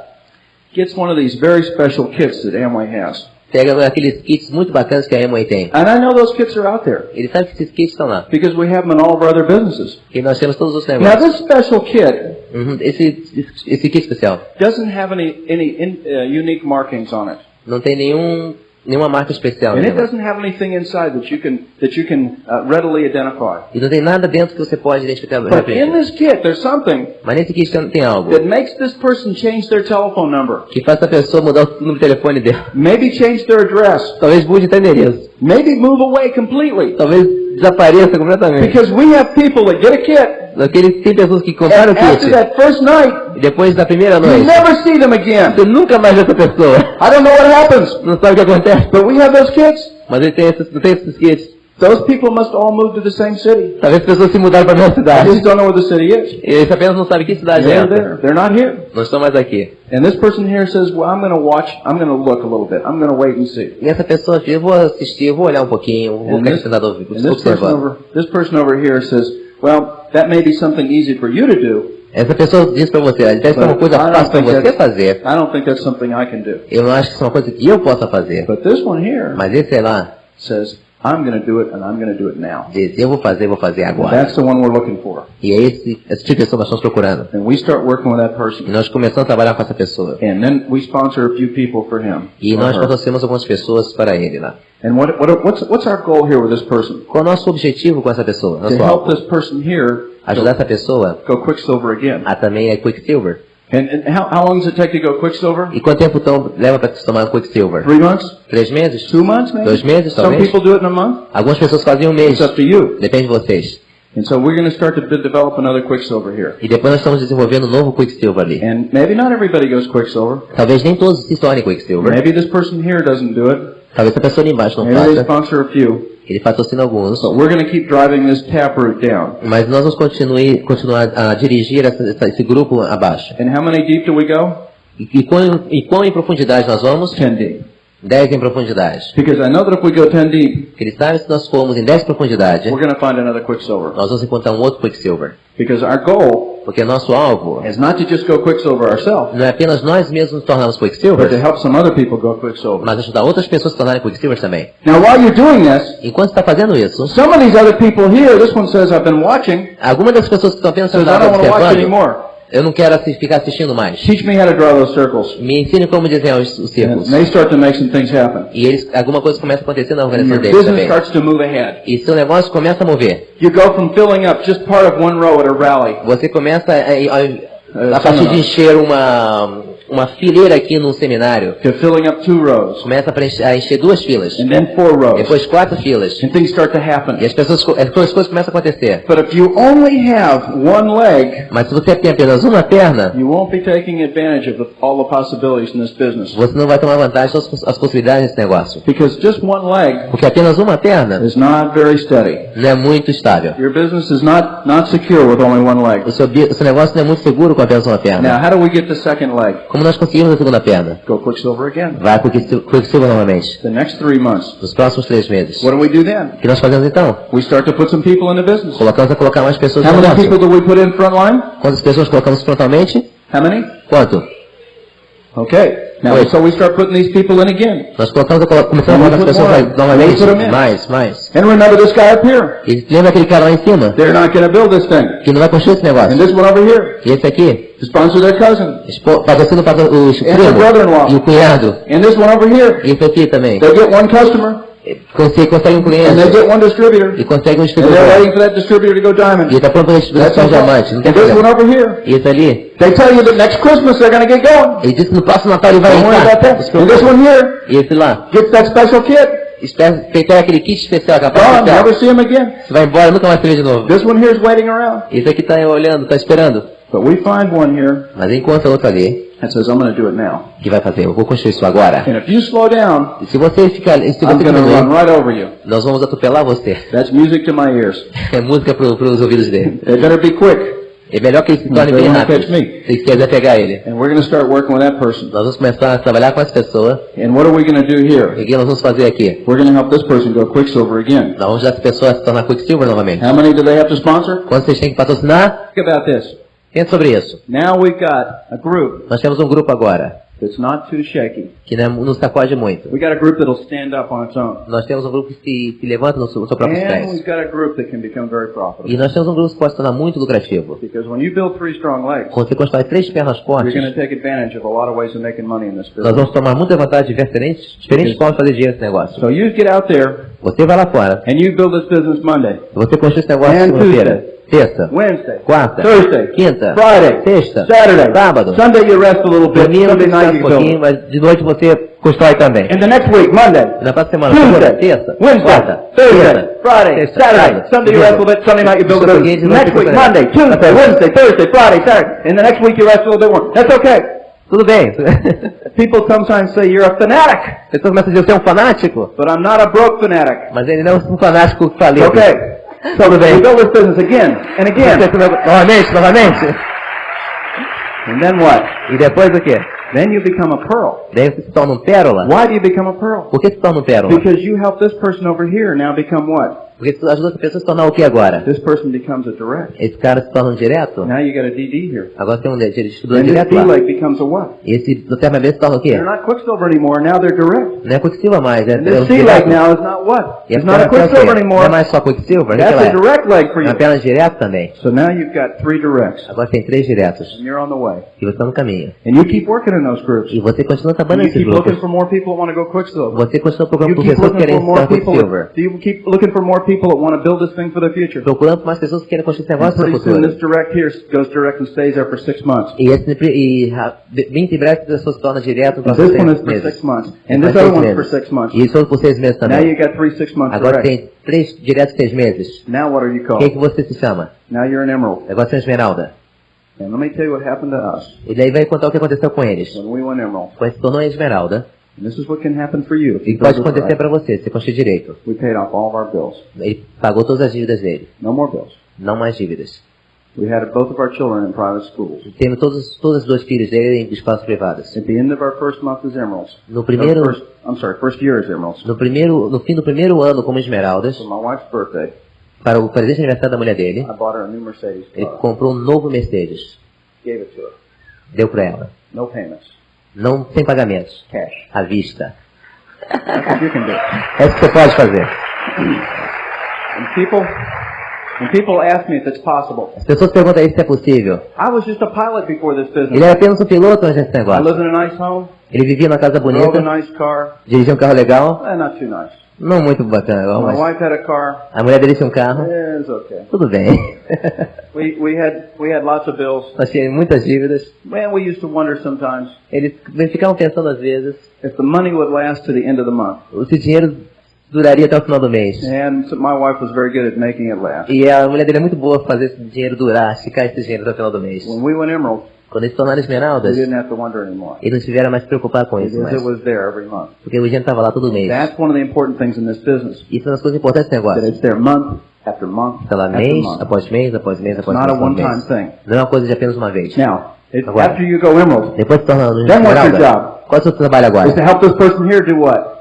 gets one of these very special kits that Amway has. pega aqueles kits muito bacanas que a Amway tem. And I know those kits are out there Ele sabe que esses kits estão lá. because we have them in all of our other businesses. E nós temos todos os Now negócios. this special kit Esse kit especial doesn't have any unique markings on it. não tem nenhuma marca especial. And it Nenhuma. doesn't have anything inside that you can readily identify. E não tem nada dentro que você pode identificar But in rapidamente. this kit, there's something Mas nesse kit tem algo that makes this person change their telephone number. que faz a pessoa mudar o número de telefone dela. Maybe change their address. Talvez mude até endereço. Maybe move away completely. Talvez desapareça completamente. Because we have people that get a kit, Tem pessoas que compraram o and after kit that first night, e depois da primeira you noite never see them again. você nunca mais vê essa pessoa. I don't know what happens, Não sabe o que acontece. but we have those kits. Mas ele não tem esses kits. Those people must all move to the same city. Talvez as pessoas se mudaram para a mesma I cidade. just don't know where the city is. Eles apenas não sabem que cidade é They're essa. there. They're not here. Não estão mais aqui. And this person here says, well, I'm going to watch, I'm going to look a little bit. I'm going to wait and see. E essa pessoa aqui, eu vou assistir, eu vou olhar um pouquinho, vou ficar sentado observando. This person over here says, well, that may be something easy for you to do. Essa pessoa diz para você, deve ser uma coisa fácil para você fazer. I don't think that's something I can do. Eu não acho que isso é uma coisa que eu possa fazer. But this one here Mas esse lá says, I'm going to do it, and I'm going to do it now. diz, eu vou fazer agora. That's the one we're looking for. E é esse tipo de pessoa que nós estamos procurando. And we start working with that person. E nós começamos a trabalhar com essa pessoa. And then we sponsor a few people for him. E or nós her. patrocinamos algumas pessoas para ele lá. And what's our goal here with this person? Qual é o nosso objetivo com essa pessoa? To Nosso help alvo? this person here Ajudar essa pessoa go Quicksilver again. a também é Quicksilver. And how long does it take to go Quicksilver? E quanto tempo então leva para se tomar Quicksilver? 3 months? 3 meses? 2 months maybe? 2 meses, Some talvez? people do it in a month. Algumas pessoas fazem um mês. It's up to you. Depende de vocês. And so we're going to start to develop another Quicksilver here. E depois nós estamos desenvolvendo um novo Quicksilver ali. And maybe not everybody goes Quicksilver. Talvez nem todos se tornem Quicksilver. Maybe this person here doesn't do it. Talvez a pessoa ali embaixo não Maybe they faça. sponsor a few. Ele patrocina alguns. But we're going to keep driving this taproot down. Mas nós vamos continuar a dirigir esse grupo abaixo. And how many deep do we go? E quão em profundidade nós vamos? 10 deep. 10 em profundidade. Because I know that if we go 10 deep, Porque ele sabe que se nós formos em 10 em profundidade, we're going to find another Quicksilver. nós vamos encontrar um outro Quicksilver. Because our goal Porque nosso alvo is not to just go Quicksilver ourselves, não é apenas nós mesmos nos tornarmos but to Quicksilvers, help some other people go Quicksilver. mas ajudar outras pessoas a se tornarem Quicksilvers também. Now while you're doing this, Enquanto está fazendo isso, some of these other people here, this one says, I've been watching, algumas das pessoas que estão apenas says, I don't want to watch observando, anymore. eu não quero ficar assistindo mais. Teach me how to draw those circles. Me ensine como desenhar os And círculos. they start to make some things happen. E alguma coisa começa a acontecer na And organização your deles business também. starts to move ahead. E seu negócio começa a mover. You go from filling up just part of one row at a rally. Você começa a partir de encher uma fileira aqui num seminário. To filling up 2 rows. Começa a encher 2 filas. And then 4 rows. Depois 4 filas. And things start to happen. E as coisas começam a acontecer. But if you only have one leg, Mas se você tem apenas uma perna, you won't be taking advantage of all the possibilities in this business. você não vai tomar vantagem das possibilidades desse negócio. Because just one leg Porque apenas uma perna is not very steady. não é muito estável. Your business is not secure with only one leg. O seu negócio não é muito seguro com apenas uma Now, perna. how do we get the second leg? Como nós conseguimos a segunda perna? Go Quicksilver again. Vai para o Quicksilver novamente. The next 3 months. Nos próximos 3 meses. What do we do then? O que nós fazemos então? We start to put some people in the business. Colocamos a colocar mais pessoas no How many people negócio. do we put in front line? Quantas pessoas colocamos frontalmente? How many? Quanto? Okay. Now, so we start putting these people in again. Nós começamos a colocar as pessoas novamente, mais. And remember this guy up here. E lembra aquele cara lá em cima? They're not going to build this thing. Que não vai construir esse negócio. And this one over here. E esse aqui? Sponsor their cousin. Patrocina o primo e o cunhado. And this one over here. E esse aqui também. They get one customer. Consegue um cliente. And they get one distributor. E consegue um And distribuidor. they're waiting for that distributor to go diamond. E está pronto para a distribuição de diamante. And this one over here. E esse ali? They tell you that next Christmas they're going to get going. Ele disse que no próximo Natal ele vai Don't worry about entrar. that. And this one here E esse lá? gets that special kit. Pega aquele kit especial, Gone. capaz especial. Never see him again. Você vai embora, nunca mais se vê de novo. This one here is waiting around. Esse aqui está olhando, está esperando. But we find one here Mas encontra outro ali that says, I'm going to do it now. que vai fazer. Eu vou construir isso agora. And if you slow down, E se você ficar, se I'm você going to run diminuir, right over you. nós vamos atropelar você. That's music to my ears. É música para os ouvidos dele. They better be quick. É melhor que ele se torne They bem wanna rápido. catch me. Se quiser pegar ele. And we're going to start working with that person. Nós vamos começar a trabalhar com essa pessoa. And what are we going to do E here? o que nós vamos fazer aqui? We're going to help this person go Quicksilver again. Nós vamos ajudar essa pessoa a se tornar Quicksilver novamente. How many do they have to sponsor? Quando vocês têm que patrocinar, Think about this. pense sobre isso. Now we've got a group Nós temos um grupo agora that's not too shaky. que não sacode muito. We got a group that'll stand up on its own. Nós temos um grupo que se levanta no seu próprio And pés. we've got a group that can become very E profitable. nós temos um grupo que pode se tornar muito lucrativo. Because when you build 3 strong legs, Quando você constrói 3 pernas you're fortes, going to take advantage of a lot of ways of making money in this nós business. vamos tomar muita vantagem de diferentes formas de fazer dinheiro nesse negócio. So you get out there Você vai lá fora, and you build this business Monday, você constrói esse negócio And segunda-feira, terça, Wednesday, quarta, Thursday, quinta, Friday, sexta, Saturday, sábado. Sunday you rest a little bit, Domingo Sunday você night descansa you um pouquinho, build. mas de noite você constrói também. And the next week, Monday, Na próxima semana, segunda, Tuesday, terça, Wednesday, quarta, Thursday, quinta, Friday, sexta, Saturday, sábado, Sunday you rest a little bit, Sunday night you build a business. Next week, Monday, Tuesday, Wednesday, Thursday, Friday, Saturday, and the next week you rest a little bit more. That's okay. Tudo bem. People sometimes say you're a fanatic, Pessoas começam a dizer, você é um fanático, but I'm not a broke fanatic. mas ele não é um fanático falido. Okay. So we build this business again and again. Novamente. And then what? E depois o quê? Then you become a pearl. Daí você se torna um pérola. Why do you become a pearl? Por que se torna um pérola? Because you help this person over here now become what? Porque tu ajuda essa pessoa a se tornar o que agora? This person becomes a direct. Esse cara se torna um direto. Now you got a DD here. Agora tem um distribuidor And this direto D lá. leg becomes a what? Esse do termo se torna o quê? They're not Quicksilver anymore, now they're direct. Não é Quicksilver mais, é And this um C leg direto. now is not what? E It's not a perna é o quê? Quicksilver Não é anymore. mais só Quicksilver, o que That's ela a é? direct leg for É uma you. perna direto também. So now you've got 3 directs. Agora tem 3 diretos. And you're on the way. E você está no caminho. And you keep working in those groups. E você continua And trabalhando you nesses keep looking grupos. for more people that want to go Quicksilver. Você continua procurando You por keep pessoas que looking querem for se more tornar people. Quicksilver. You keep looking for more people that want to build this thing for the future. Procurando por mais pessoas que querem construir esse And negócio no pretty soon futuro. this direct here goes direct and stays there for 6 months. Bem em breve, a pessoa se torna direto para And this one is 6 for 6 meses. months. And Faz this other 6 one's for meses. 6 months. E isso outro por 6 meses Now também. you got 3 6-month Agora direct. tem 3 diretos 6 meses. Now what are you O called? que você se chama? Now you're an emerald. Agora você é esmeralda. And let me tell you what happened to us E daí vai contar o que aconteceu com eles. when we went emerald. Quando se tornou esmeralda, And this is what can happen for you if e you pode build this acontecer right. para você, se construir direito. We paid off all of our bills. Ele pagou todas as dívidas dele. No more bills. Não mais dívidas. We had both of our children in private schools. Temos todos os 2 filhos dele em espaços privados. At the end of our first month as emeralds. No primeiro, First year as emeralds. no fim do primeiro ano como esmeraldas, For my wife's birthday, para o presente de aniversário da mulher dele, I bought her a new Mercedes ele car. comprou um novo Mercedes. Gave it to her. Deu para ela. No payments. Não sem pagamentos. Cash. À vista. That's what you can do. É isso que você pode fazer. And people ask me if it's possible. As pessoas perguntam aí se é possível. I was just a pilot before this business. Ele era apenas um piloto antes desse I negócio. lived in a nice home, Ele vivia numa casa drove bonita, a nice car. dirigia um carro legal, Not too nice. não muito bacana, My mas wife had a car. a mulher dele tinha um carro, Yeah, it's okay. tudo bem. We had lots of bills. Nós tínhamos muitas dívidas. Man, we used to wonder sometimes Eles ficavam pensando às vezes if the money would last to the end of the month. se o dinheiro duraria até o final do mês. And so my wife was very good at making it last. E a mulher dele é muito boa fazer esse dinheiro durar, ficar esse dinheiro até o final do mês. When we went emerald, Quando eles se tornaram we esmeraldas, didn't have to wonder anymore. eles não tiveram mais que preocupar com isso Because mais. it was there every month. Porque o dinheiro estava lá todo mês. That's one of the important things in this business. Isso é uma das coisas importantes desse That negócio. it's there month after month Está lá after mês, month. após mês, após mês, após It's mês, not a após one-time mês. thing. Não é uma coisa de apenas uma vez. Now, Agora. after you go emerald, Depois se torna Then what's your esmeralda, job? qual é o seu trabalho agora? is to help this person here do what?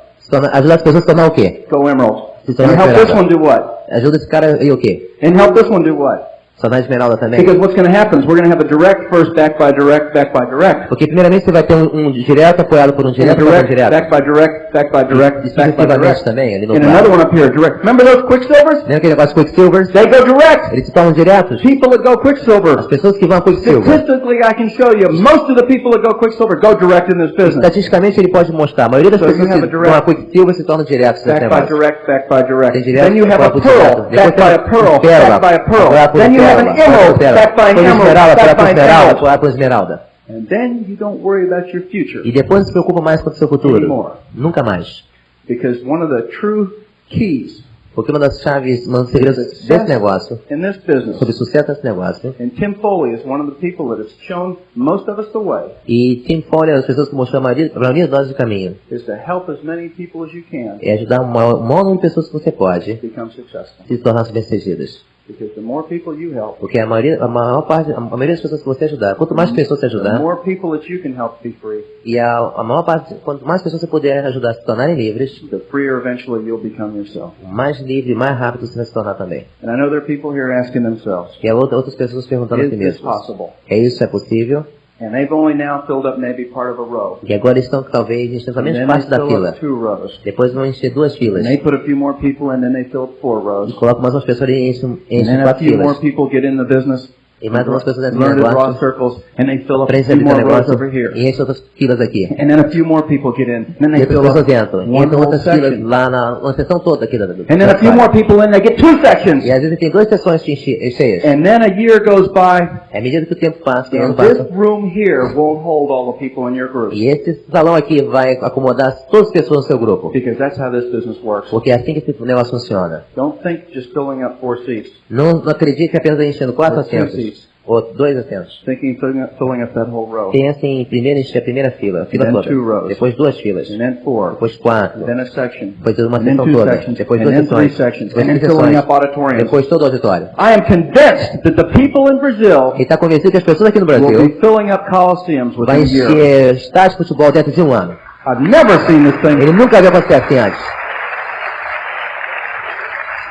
Ajudar as pessoas a se tornar o quê? Go emerald. Se And tornar help this esmeralda. one do what? Ajuda esse cara e o quê? And help this one do what? Se tornar esmeralda também. Because what's going to happen is we're going to have a direct first, backed by direct, backed by direct. Porque primeiramente você vai ter um direto apoiado por um direto apoiado por um direto. Backed by direct, backed by direct, E backed by direct. também, ali no And another one up here, direct. Remember those quicksilvers? Lembra aquele negócio Quicksilvers? They go direct. Eles se tornam diretos. People that go quicksilver. As pessoas que vão a Quicksilver. Statistically, I can show you, most of the people that go quicksilver go direct in this business. Estatisticamente ele pode mostrar. A maioria das So pessoas you have a que vão direct- a Quicksilver se tornam diretos nesse Backed by negócio. direct, backed by direct. Tem direto, Then you have a apoiado por pearl, direto. Depois backed by a tem pearl, pérola, backed by a pearl. apoiado por Then you have an pérola, apoiado por emerald, pérola. backed by an Depois emerald, esmeralda, backed apoiado por by an esmeralda, emerald. apoiado por esmeralda. And then you don't worry about your future. E depois não se preocupa mais com o seu futuro. Anymore. Nunca mais. Because one of the true keys Porque uma das chaves, um dos segredos desse negócio, in this business, sobre o sucesso desse negócio, and Tim Foley is one of the people that has shown most of us the way, e Tim Foley é uma das pessoas que mostrou a maioria de nós o caminho, is to help as many people as you can é ajudar o maior número de pessoas que você pode become successful. se tornar bem-sucedidas. Because the more people you help, Porque a maioria das pessoas que você ajudar, quanto mais pessoas você the ajudar, more people that you can help be free, e a maior parte, quanto mais pessoas você puder ajudar a se tornarem livres, the freer eventually you'll become yourself. mais livre, mais rápido você vai se tornar também. And I know there are people here asking themselves, E há outras pessoas perguntando a si is this mesmas, possible? isso é possível? And they've only now filled up maybe part of a row. E agora estão talvez enchendo And somente then parte they da fill fila. up 2 rows. Depois vão encher 2 filas. And they put a few more people in, and then they fill up 4 rows. E colocam mais umas pessoas e enchem And then a 4 few more filas. people get in the business, E mais umas pessoas entram no learn to draw negócio, circles, and they fill up a aprendem a few habilitar more rows negócio over here. e enchem outras filas aqui. And then a few more people get in, and then E they outras fill pessoas up entram. E one entram whole outras filas section. lá na seção toda aqui da And then a few da more people in, they get 2 sections. E às vezes tem 2 sessões cheias. And then a year goes by, À medida que o tempo passa, que o ano and this passa, room here won't hold all the people in your group. e esse salão aqui vai acomodar todas as pessoas do seu grupo. Because that's how this business works. Porque é assim que esse negócio funciona. Don't think just filling up 4 seats. Não acredite que apenas enchendo 4 Or 2 assentos. seats. Ou 2 assentos. Thinking filling up that whole row. Pensa em primeiro encher a primeira fila, a fila And then toda. 2 rows. Depois 2 filas. And then 4. Depois 4. Then a section. Depois uma And then sessão 2 toda. sections. Depois And 2 then 3 sessões. sections. Depois And then 3 filling sessões. up auditoriums. Depois todo o auditório. I am convinced that the people in Brazil Ele está convencido que as pessoas aqui no will Brasil be filling up coliseums vai within a year. encher estádios de futebol dentro de um ano. I've never seen this thing. Ele nunca viu acontecer assim antes.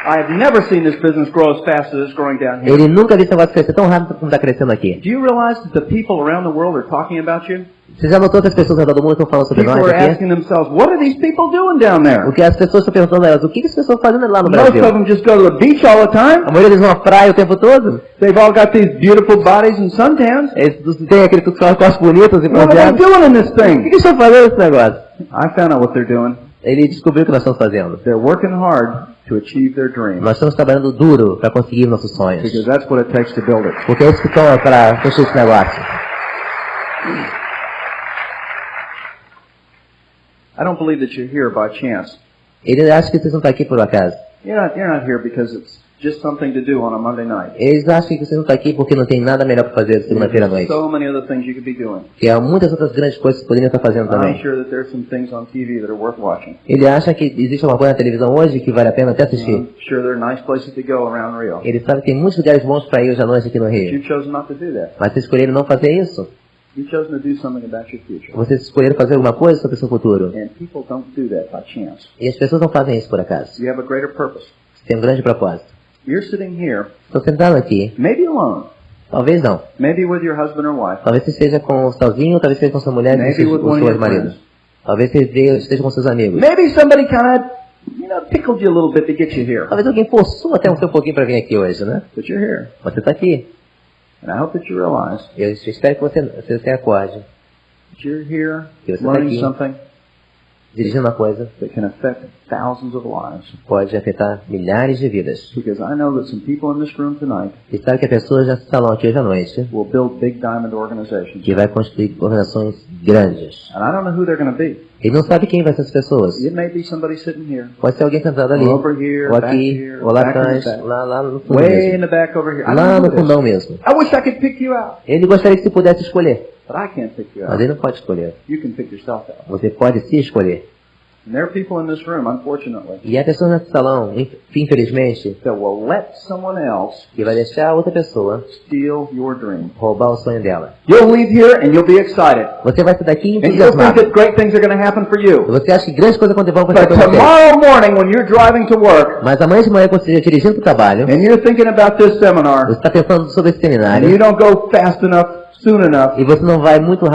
I have never seen this business grow as fast as it's growing down here. Ele nunca viu esse negócio crescer tão rápido como está crescendo aqui. Do you realize that the people around the world are talking about you? Você já notou que as pessoas ao redor do mundo estão falando sobre People nós are aqui? asking themselves, what are these people doing down there? Porque as pessoas estão perguntando a elas, o que as pessoas estão fazendo lá no Most of Brasil? them just go to the beach all the time. A maioria deles vão à praia o tempo todo. They've all got these beautiful bodies and suntans. Eles têm aquele tudo com as costas bonitas e What are they bronzeados. doing in this O que thing? eles estão fazendo esse negócio? I found out what they're doing. Ele descobriu o que nós estamos fazendo. They're working hard to achieve their dreams. Nós estamos trabalhando duro para conseguir nossos sonhos. Because that's what it takes to build it. Porque é isso que toma para construir esse negócio. I don't believe that you're here by chance. Ele acha que vocês não estão aqui por acaso. You're not here because it's just something to do on a Monday night. Eles acham que vocês não estão aqui porque não tem nada melhor para fazer segunda-feira à noite. So many other things you could be doing. Que há muitas outras grandes coisas que poderiam estar fazendo I'm também. sure that there's some things on TV that are worth watching. Ele acha que existe alguma coisa na televisão hoje que vale a pena até assistir. I'm sure there are nice places to go around Rio. Ele sabe que tem muitos lugares bons para ir hoje à noite aqui no But Rio. you've chosen not to do that. Mas vocês escolheram não fazer isso. You've chosen to do something about your future. Vocês escolheram fazer alguma coisa sobre o seu futuro. And people don't do that by chance. E as pessoas não fazem isso por acaso. You have a greater purpose. Você tem um grande propósito. You're sitting here, Estou sentado aqui. maybe alone, Talvez não. maybe with your husband or wife, Talvez você esteja sozinho, talvez seja com sua mulher, maybe with com one of seus your maridos. friends. Talvez você esteja com seus amigos. Maybe somebody kind of, tickled you a little bit to get you here. Talvez alguém forçou até um pouquinho para vir aqui hoje, né? But you're here. Você está aqui. And I hope that you realize Eu espero que você se acorde. that you're here Que você está learning aqui something dirigindo uma coisa that can affect thousands of lives. que pode afetar milhares de vidas. Because I know that some people in this room tonight E sabe que a pessoa já salão aqui hoje à noite will build big diamond organizations. que vai construir organizações grandes. And I don't know who they're going to be. Ele não sabe quem vai ser essas pessoas. It may be somebody sitting here, Pode ser alguém sentado ali, or over here, ou back aqui, here, ou lá back in atrás, the back. lá no fundo way mesmo. in the back over here. I Lá don't no know who fundão it is. mesmo. I wish I could pick you out, Ele gostaria que você pudesse escolher, but I can't pick you mas out. ele não pode escolher. You can pick yourself out. Você pode se escolher. And there are people in this room, unfortunately, E há pessoas nesse salão, infelizmente, that will let someone else que vai deixar outra pessoa steal your dream. roubar o sonho dela. You'll leave here and you'll be excited. Você vai sair daqui And you'll think entusiasmado. that great things are going to happen for you. Você acha que grandes coisas vão acontecer But com você. tomorrow morning when you're driving to work Mas amanhã de manhã, quando você estiver dirigindo para o trabalho, and you're thinking about this seminar você está pensando sobre esse and you seminário, don't go fast enough, soon enough, e você não vai muito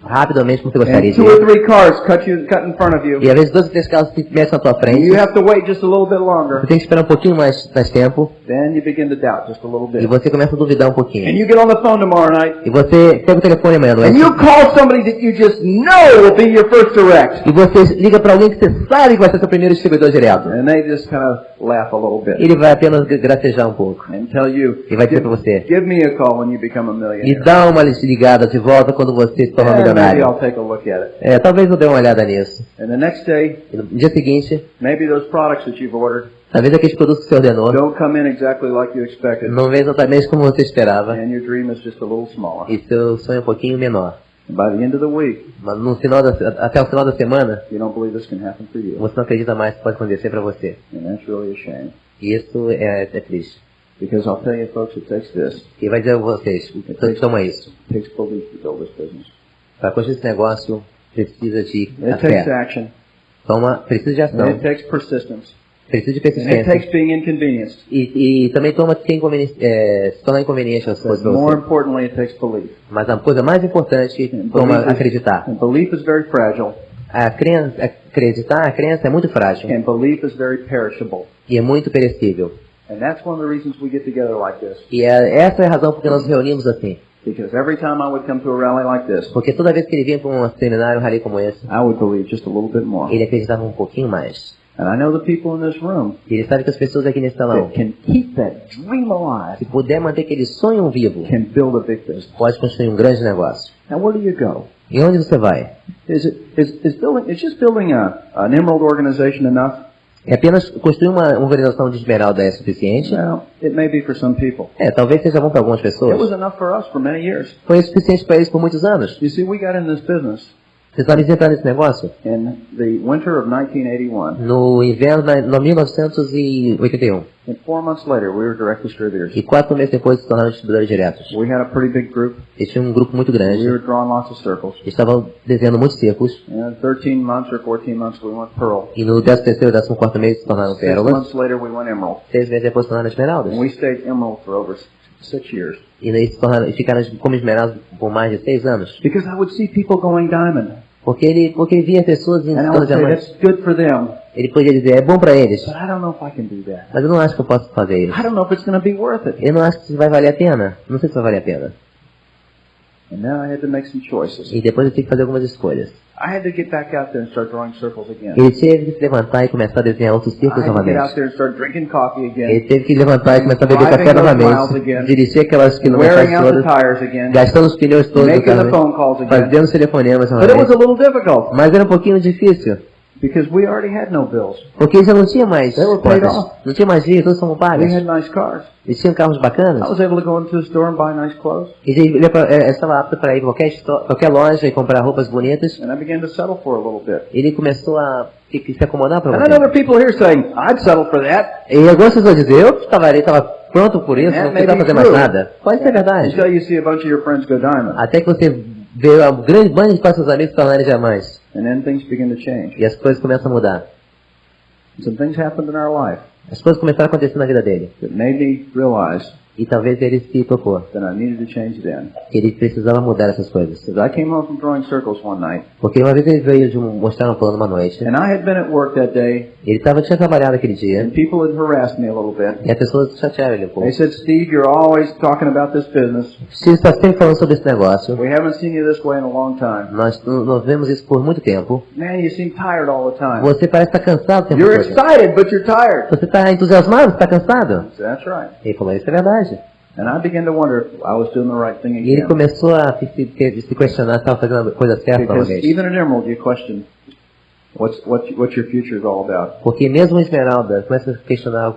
rapidamente como você gostaria and de 2 or ir. 3 cars cut in front of you, E às vezes 2 ou 3 carros se metem na tua and frente, you have to wait just a little bit longer, você tem que esperar um pouquinho mais tempo, then you begin to doubt just a little e bit. você começa a duvidar um And pouquinho. you get on the phone tomorrow night E você pega o telefone amanhã à and noite, you call somebody that you just know will be your first direct. e você liga para alguém que você sabe que vai ser seu primeiro distribuidor direto. And they just kind of laugh a little bit Ele vai apenas gracejar um pouco. and tell you, E vai dizer para você, give me a call when you become a me millionaire. dá uma ligada de volta quando você se tornar And maybe milionário. I'll take a look at it. Talvez eu dê uma olhada nisso. And the next day, E no dia seguinte, maybe those products that you've ordered talvez aqueles produtos que você ordenou don't come in exactly like you expected, não vem exatamente como você esperava. and your dream is just a little smaller. E seu sonho é um pouquinho menor. And by the end of the week, Mas no final até o final da semana, you don't believe this can happen for you. você não acredita mais que pode acontecer para você. And that's really a shame. E isso é triste. Because I'll tell you, folks, it takes this. E vai dizer a vocês, toma isso. It takes belief to build this business. Para construir esse negócio, precisa de It takes fé. action. Precisa de And ação. it takes persistence. Precisa de And it persistência. takes being inconvenienced. E também se tornar inconveniente as coisas But para more você. importantly, it takes belief. Mas a coisa mais importante And toma belief is- acreditar. and belief is very fragile. A crença é muito frágil And belief is very perishable. e é muito perecível. And that's one of the reasons we get together like this. E essa é a razão porque nós nos reunimos assim. Because every time I would come to a rally like this, Porque toda vez que ele vinha para um seminário, um rally como esse, I would believe just a little bit more. ele acreditava um pouquinho mais. And I know the people in this room E ele sabe que as pessoas aqui nesse salão, that can keep that dream alive se puder manter aquele sonho vivo, can build a big business. pode construir um grande negócio. Now, where do you go? E onde você vai? Is just building an emerald organization enough? É apenas construir uma organização de esmeralda é suficiente? Well, it may be for some people. Talvez seja bom para algumas It was pessoas. enough for us for many years. Foi suficiente para eles por muitos anos. You see, we got in this business Você sabe entrar nesse negócio? in the winter of 1981. No inverno, no 1981. And 4 months later, we were direct distributors. E 4 meses depois se tornaram distribuidores diretos. We had a pretty big group. Eles tinham um grupo muito We grande. were drawing lots of circles. Eles estavam desenhando muitos círculos. And 13 months or 14 months, we went pearl. E no 13º e 14º mês se tornaram 6 pérolas. months later, we went emerald. 6 meses depois se tornaram esmeraldas. And we stayed emerald for over 6 years. E daí e ficaram como esmeraldas por mais de 6 anos. Because I would see people going diamond. Porque ele via pessoas em And I torno would de say, diamantes. that's good for them. Ele podia dizer, é bom para eles. But I don't know if I can do that. Mas eu não acho que eu posso fazer isso. I don't know if it's going to be worth it. Eu não acho que vai valer a pena. Não sei se vai valer a pena. And then I had to make some choices. E depois eu tive que fazer algumas escolhas. I had to get back out there and start drawing circles again. Ele teve que se levantar e começar a desenhar outros I círculos had to get out novamente. there and start drinking coffee Ele again. teve que levantar e começar a beber Driving café those miles novamente. again. Dirigir aquelas Wearing quilometragens out the todas. tires again. Gastando os pneus todos do Making the carro. phone calls again. Fazendo os telefonemas But it was a novamente. little difficult Mas era um pouquinho difícil. because we already had no bills. Porque já não tinha mais They were paid contas. off. Não tinha mais dívidas, todas estavam We pagas. had nice cars. Eles tinham carros I bacanas. was able to go into a store and buy nice clothes. Ele estava apto para ir em qualquer loja e comprar roupas bonitas. And I began to settle for a little bit. Ele começou a se acomodar para And I know there você. are people here saying, I'd settle for that. E algumas pessoas dizem, eu estava pronto por isso, That não may precisava be fazer mais true. nada. Pode ser verdade. Until you see a bunch of your friends go diamond. Até que você vê a grande banda de seus amigos se tornarem diamantes. And then things begin to change. E as coisas começam a mudar. Some things happened in our life As coisas começaram a acontecer na vida dele. that made me realize E talvez ele se tocou. that I needed to change then. Que ele precisava mudar essas coisas. Because I came home from drawing circles one night, Porque uma vez ele veio mostrar um plano uma noite. and I had been at work that day, Ele tinha trabalhado aquele dia. and people had harassed me a little bit. E as pessoas chatearam ele um pouco. They said, Steve, you're always talking about this business. Steve está sempre falando sobre esse negócio. We haven't seen you this way in a long time. Nós vemos isso por muito tempo. Man, you seem tired all the time. Você parece estar cansado o tempo You're todo. excited, but you're tired. Você está entusiasmado, está cansado? I said, that's right. Ele falou, isso é verdade. And I began to wonder if I was doing the right thing E ele again. começou a se questionar se estava fazendo a coisa certa Because novamente. even at Emerald, you question, What your future is all about. Porque mesmo a Esmeralda começa a questionar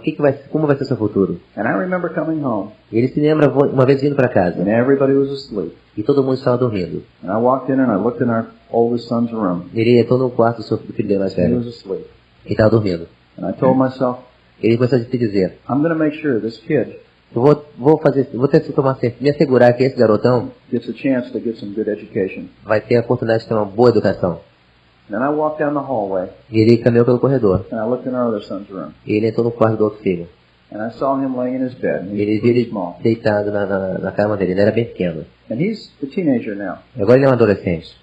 como vai ser seu futuro. And I remember coming home. E ele se lembra uma vez vindo para casa. And everybody was asleep. E todo mundo estava dormindo. And I walked in and I looked in our oldest son's room. Ele entrou no quarto do filho dele mais He velho. was asleep. Ele estava dormindo. And I told myself, Ele começou a se dizer: I'm going to make sure this kid vou ter que me assegurar que esse garotão gets a chance to get some good education. vai ter a oportunidade de ter uma boa educação. Then I walked down the hallway. E ele caminhou pelo corredor. And I looked in our other son's room. E ele entrou no quarto do outro filho. And I saw him laying in his bed. Ele viu ele deitado na cama dele. Ele era bem pequeno. And he's a teenager now. Agora ele é um adolescente.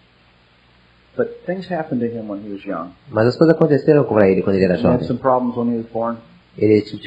But things happened to him when he was young. Mas as coisas aconteceram com ele quando ele era He had jovem. some problems when he was born. Esse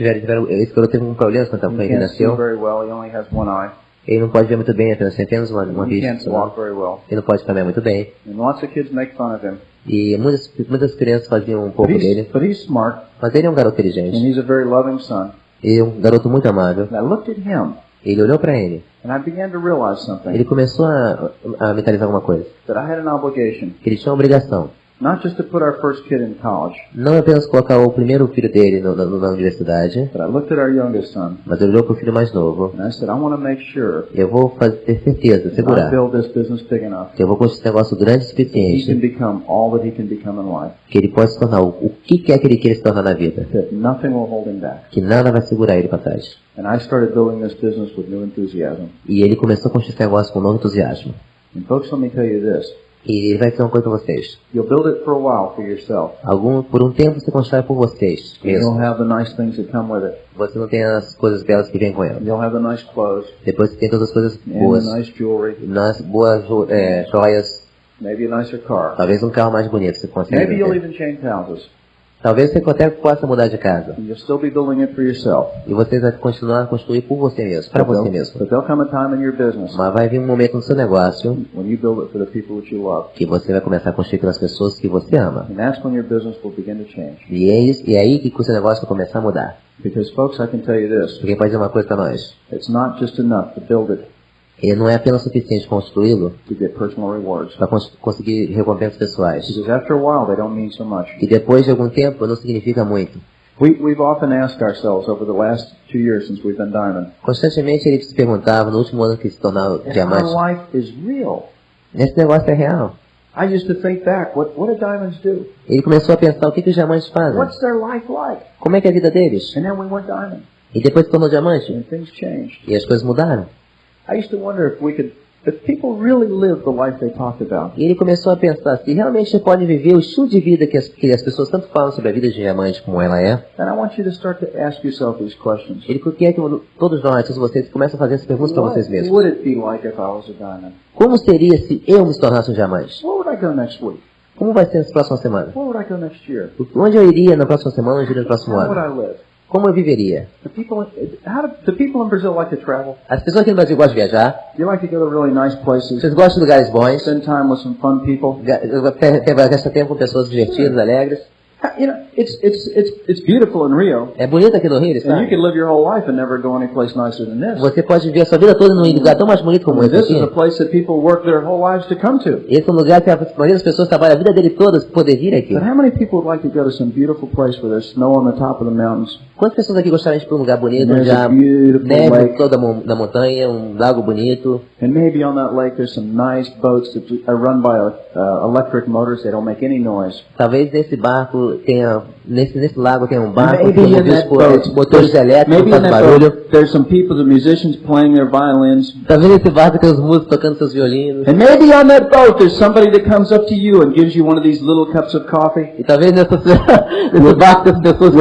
garoto teve um problema quando He ele can't see nasceu. very well. He only has one eye. Ele não pode ver muito bem, apenas uma He can't vista. walk very well. Ele não pode caminhar muito bem. And lots of kids make fun of him. E muitas crianças faziam um pouco dele. But he's smart. Mas ele é um garoto And inteligente. he's a very loving son. Ele é um garoto muito amável. And I looked at him. Ele olhou para ele. And I began to realize Ele something. começou a mentalizar alguma coisa. That I had an obligation. Que ele tinha uma obrigação. Not just to put our first kid in college. Não apenas colocar o primeiro filho dele na universidade. But I looked at our youngest son. Mas ele olhou para o filho mais novo. And I said, I want to make sure Eu vou ter certeza, I segurar. build this business big enough. Que eu vou construir esse negócio grande o He can suficiente. become all that he can become in life. Que ele pode se tornar o que quer que ele queira se tornar na vida. That nothing will hold him back. Que nada vai segurar ele para trás. And I started building this business with new enthusiasm. E ele começou a construir esse negócio com novo entusiasmo. And folks, let me tell you this. E ele vai dizer uma coisa para vocês. You'll build it for a while for yourself. Por um tempo você constrói por vocês You'll mesmo. have the nice things that come with it. Você não tem as coisas belas que vêm com ela. You'll have the nice clothes Depois você tem todas as coisas and boas. the nice jewelry. Boas joias. Maybe a nicer car. Talvez um carro mais bonito você Maybe consiga you'll ter. even change houses. Talvez você até possa mudar de casa. And you'll still be building it for yourself. E você vai continuar a construir por você mesmo, para você mesmo. But there'll come a time in your business Mas vai vir um momento no seu negócio when you build it for the people that you love. que você vai começar a construir pelas pessoas que você ama. And that's when your business will begin to change. E é aí que o seu negócio vai começar a mudar. Because folks, I can tell you this. Porque pode dizer uma coisa para nós. It's not just enough to build it Ele não é apenas suficiente construí-lo to get personal rewards. para conseguir recompensas pessoais. Because after a while, they don't mean so much. E depois de algum tempo não significa muito. We've often asked ourselves over the last 2 years since we've been diamond, Constantemente ele se perguntava, no último ano que se tornava our diamante, life is real. esse negócio é real. I used to think back, what do diamonds do? Ele começou a pensar o que os diamantes fazem. What's their life like? Como é que é a vida deles? And then we went diamond, E depois se tornou diamante. and things changed. E as coisas mudaram. I used to wonder if people really live the life they talked about. E ele começou a pensar se realmente pode viver o estilo de vida que as pessoas tanto falam sobre a vida de diamante como ela é. And I want you to start to ask yourself these questions. Ele quer que todos nós, todos vocês, comecem a fazer essas perguntas para vocês What mesmos. would it be like if I was a diamond? Como seria se eu me tornasse um diamante? Where would I go next week? Como vai ser nas próximas semanas? Where would I go next year? Onde eu iria na próxima semana, onde eu iria no próximo How would ano? I live? Como eu viveria? Do people in Brazil like to travel? As pessoas aqui no Brasil gostam de viajar. Do you like to go to really nice places? Vocês gostam de lugares bons. Spend time with some fun people? Gastar tempo com pessoas divertidas, alegres. You know, it's beautiful in Rio. É bonito aqui no Rio, And you sabe? could live your whole life and never go any place nicer than this. Você pode viver a sua vida toda num lugar tão mais bonito como esse This is a aqui. place that people work their whole lives to come to. Esse é um lugar que a maioria das pessoas trabalha a vida dele toda para poder vir aqui. But how many people would like to go to some beautiful place where there's snow on the top of the mountains? Quantas pessoas aqui gostariam de ir para um lugar bonito, There's onde a há beautiful neve lake. toda na montanha, um lago bonito? And maybe on that lake there's some nice boats that are run by electric motors. They don't make any noise. Talvez nesse barco tenha, nesse lago tenha um barco que Maybe é in movido that por boat, motores elétricos, maybe in faz that barulho. boat there's some people, the musicians playing their violins. Talvez nesse barco tenha os músicos tocando seus violinos. And maybe on that boat there's somebody that comes up to you and gives you one of these little cups of coffee E talvez nesse barco tem pessoas que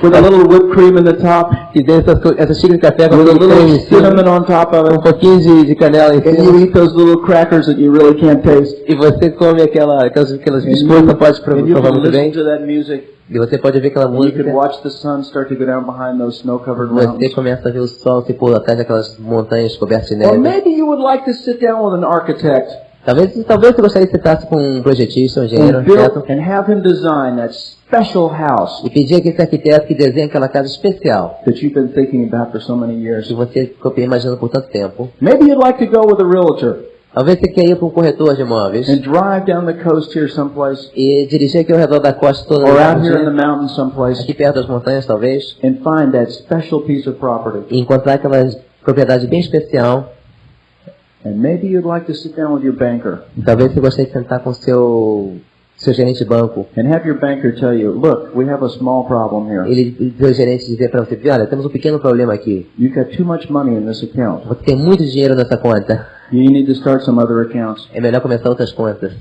with a little whipped cream in the top, que tem essa xícara de café com with a aquele little creme em cima, cinnamon on top of com um it. pouquinho de canela em And you cima. eat those little crackers that you really can't taste. E você come aquelas biscoitos que não pode And you provar can muito bem. listen to that music. E você pode ouvir aquela And you música. could watch the sun start to go down behind those snow-covered Você mountains. começa a ver o sol se pôr atrás daquelas montanhas cobertas de Or neve. maybe you would like to sit down with an architect Talvez você gostaria de sentar-se com um projetista, um engenheiro, and arquiteto, build and have him design that special house e pedir a esse arquiteto que desenhe aquela casa especial that you've been thinking about for so many years. que você ficou imaginando por tanto tempo. Maybe you'd like to go with a realtor Talvez você queira ir para um corretor de imóveis and drive down the coast here someplace, e dirigir aqui ao redor da costa toda, or out here in the mountains someplace, aqui perto das montanhas talvez, and find that special piece of property. e encontrar aquela propriedade bem especial. And maybe you'd like to sit down with your banker Talvez você gostaria de sentar com seu gerente de banco. and have your banker tell you, look, we have a small problem here. Seu gerente dizer para você, olha, temos um pequeno problema aqui. You've got too much money in this account. Você tem muito dinheiro nessa conta. You need to start some other accounts. É melhor começar outras contas.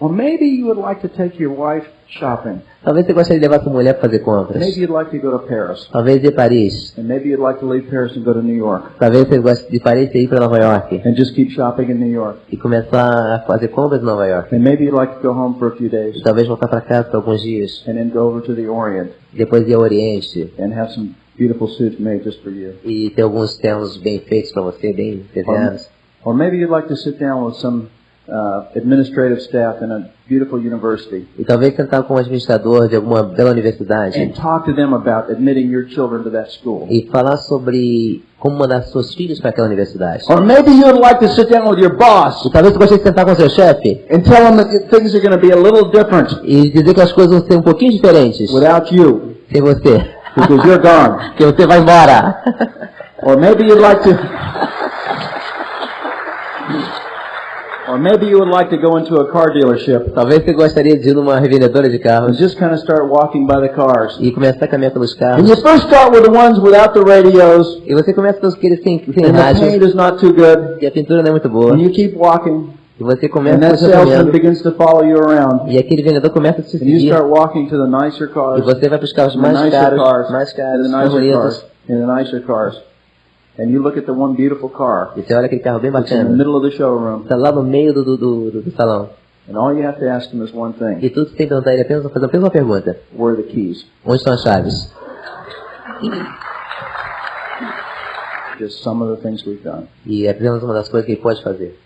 Or maybe you would like to take your wife shopping. Talvez você gostaria de levar sua mulher para fazer compras. Maybe you'd like to go to Paris. Talvez ir a Paris. And maybe you'd like to leave Paris and go to New York. Talvez você goste de Paris e ir para Nova York. And just keep shopping in New York. E começar a fazer compras em Nova York. And maybe you'd like to go home for a few days. E talvez voltar para casa por alguns dias. And then go over to the Orient. Depois ir ao Oriente. And have some beautiful suits made just for you. E ter alguns ternos bem feitos para você, bem desenhados. Or maybe you'd like to sit down with some administrative staff in a beautiful university. E talvez sentar com um administrador de alguma bela universidade. And talk to them about admitting your children to that school. E falar sobre como mandar seus filhos para aquela universidade. Or maybe you'd like to sit down with your boss. E talvez você gostaria de sentar com seu chefe. And tell him that things are going to be a little different. E dizer que as coisas vão ser um pouquinho diferentes. Without you. Sem você. Because you're gone. Porque você vai embora. Or maybe you'd like to... Or maybe you would like to go into a car dealership. Talvez você gostaria de ir numa revendedora de And carros. just kind of start walking by the cars. E começar a caminhar pelos And carros. you first start with the ones without the radios. E você começa pelos que eles sem And the rádio. paint is not too good. E a pintura não é muito boa. And you keep walking. E você começa And that a salesman caminhando. begins to follow you around. E aquele vendedor começa a te And you seguir. start walking to the nicer E cars. você vai para os carros And the mais nicer caros, cars. mais And caros, the mais nicer bonitos. cars. And the nicer cars. And you look at the one beautiful car. E você olha aquele carro bem It's in the bacana. middle of the showroom. Está lá no meio do salão. And all you have to ask him is one thing. E tudo que você tem que perguntar a ele é fazer apenas uma pergunta. Where are the keys? Onde estão as chaves? Just some of the things we've done. E é apenas uma das coisas que ele pode fazer.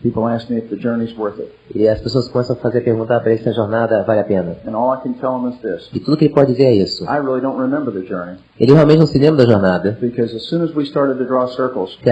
People ask me if the journey's worth it. E as pessoas começam a perguntar para ele se a jornada vale a pena. And all I can tell them is this. E tudo que ele pode dizer é isso. I really don't remember the journey. Ele realmente não se lembra da jornada. Because as soon as we started to draw circles, Que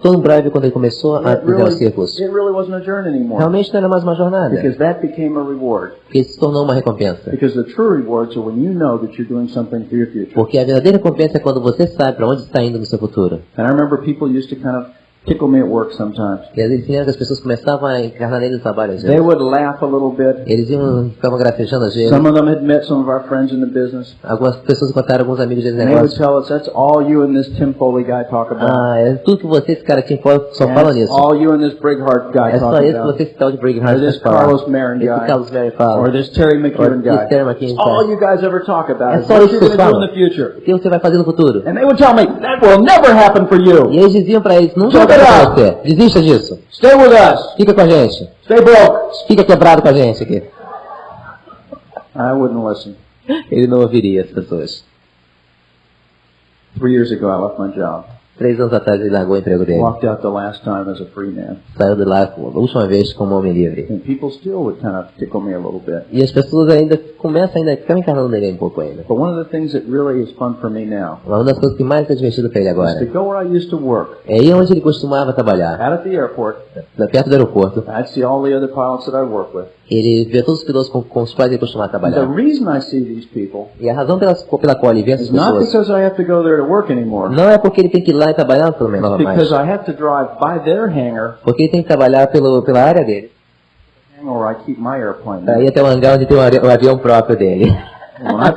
todo breve quando ele começou a desenhar os círculos. it really wasn't a journey anymore. Realmente não era mais uma jornada. Because that became a reward. Porque se tornou uma recompensa. Because the true rewards are when you know that you're doing something for your future. Porque a verdadeira recompensa é quando você sabe para onde está indo no seu futuro. And I remember people used to kind of tickle me at work sometimes. E às vezes que as pessoas começavam a encarnar nele no trabalho. Às They vezes. would laugh a little bit. Eles ficavam gracejando às vezes. Some of them had met some of our friends in the business. Algumas pessoas encontraram alguns amigos de And they would negócio. tell us, that's all you and this Tim Foley guy talk about. Ah, é tudo que você, esse cara aqui só fala That's nisso. all you and this Brighart guy É só talk isso que about. você, esse tal de Or Brighart this fala. Carlos Marin Esse guy. Carlos Mary fala. Or this Terry McEwen Or guy. this Terry McEwen It's all guy. you guys ever talk about. É Is só what isso you're que going vocês to do in falam. the future. O que você vai fazer no futuro? And they would tell me, that will never happen for you. E eles diziam pra eles, nunca Check vai it acontecer out. com você. Desista disso. Stay with us. Fica com a gente. Stay broke. Fica quebrado com a gente aqui. I wouldn't listen. Ele não ouviria as pessoas. 3 years ago, I left my job. 3 anos atrás ele largou o emprego dele. Walked out the last time as a free man. Saiu de lá a última vez como homem livre. And people still would kind of tickle me a little bit. E as pessoas ainda começam a ficar encarnando nele um pouco ainda. But one of the things that really is fun for me now Uma das coisas que mais é divertido para ele is to agora go where I used to work. é ir onde ele costumava trabalhar, Out at the airport, perto do aeroporto. I'd see all the other pilots that I work with. Ele vê todos os pilotos com os quais ele costumava And the trabalhar. reason I see these people E a razão pela qual ele vê essas is not pessoas because I have to go there to work anymore. não é porque ele tem que ir lá e trabalhar pelo menos mais. Because I have to drive by their hangar Porque ele tem que trabalhar pela área dele. where I keep my airplane. Para ir até o hangar onde tem o avião próprio dele. When I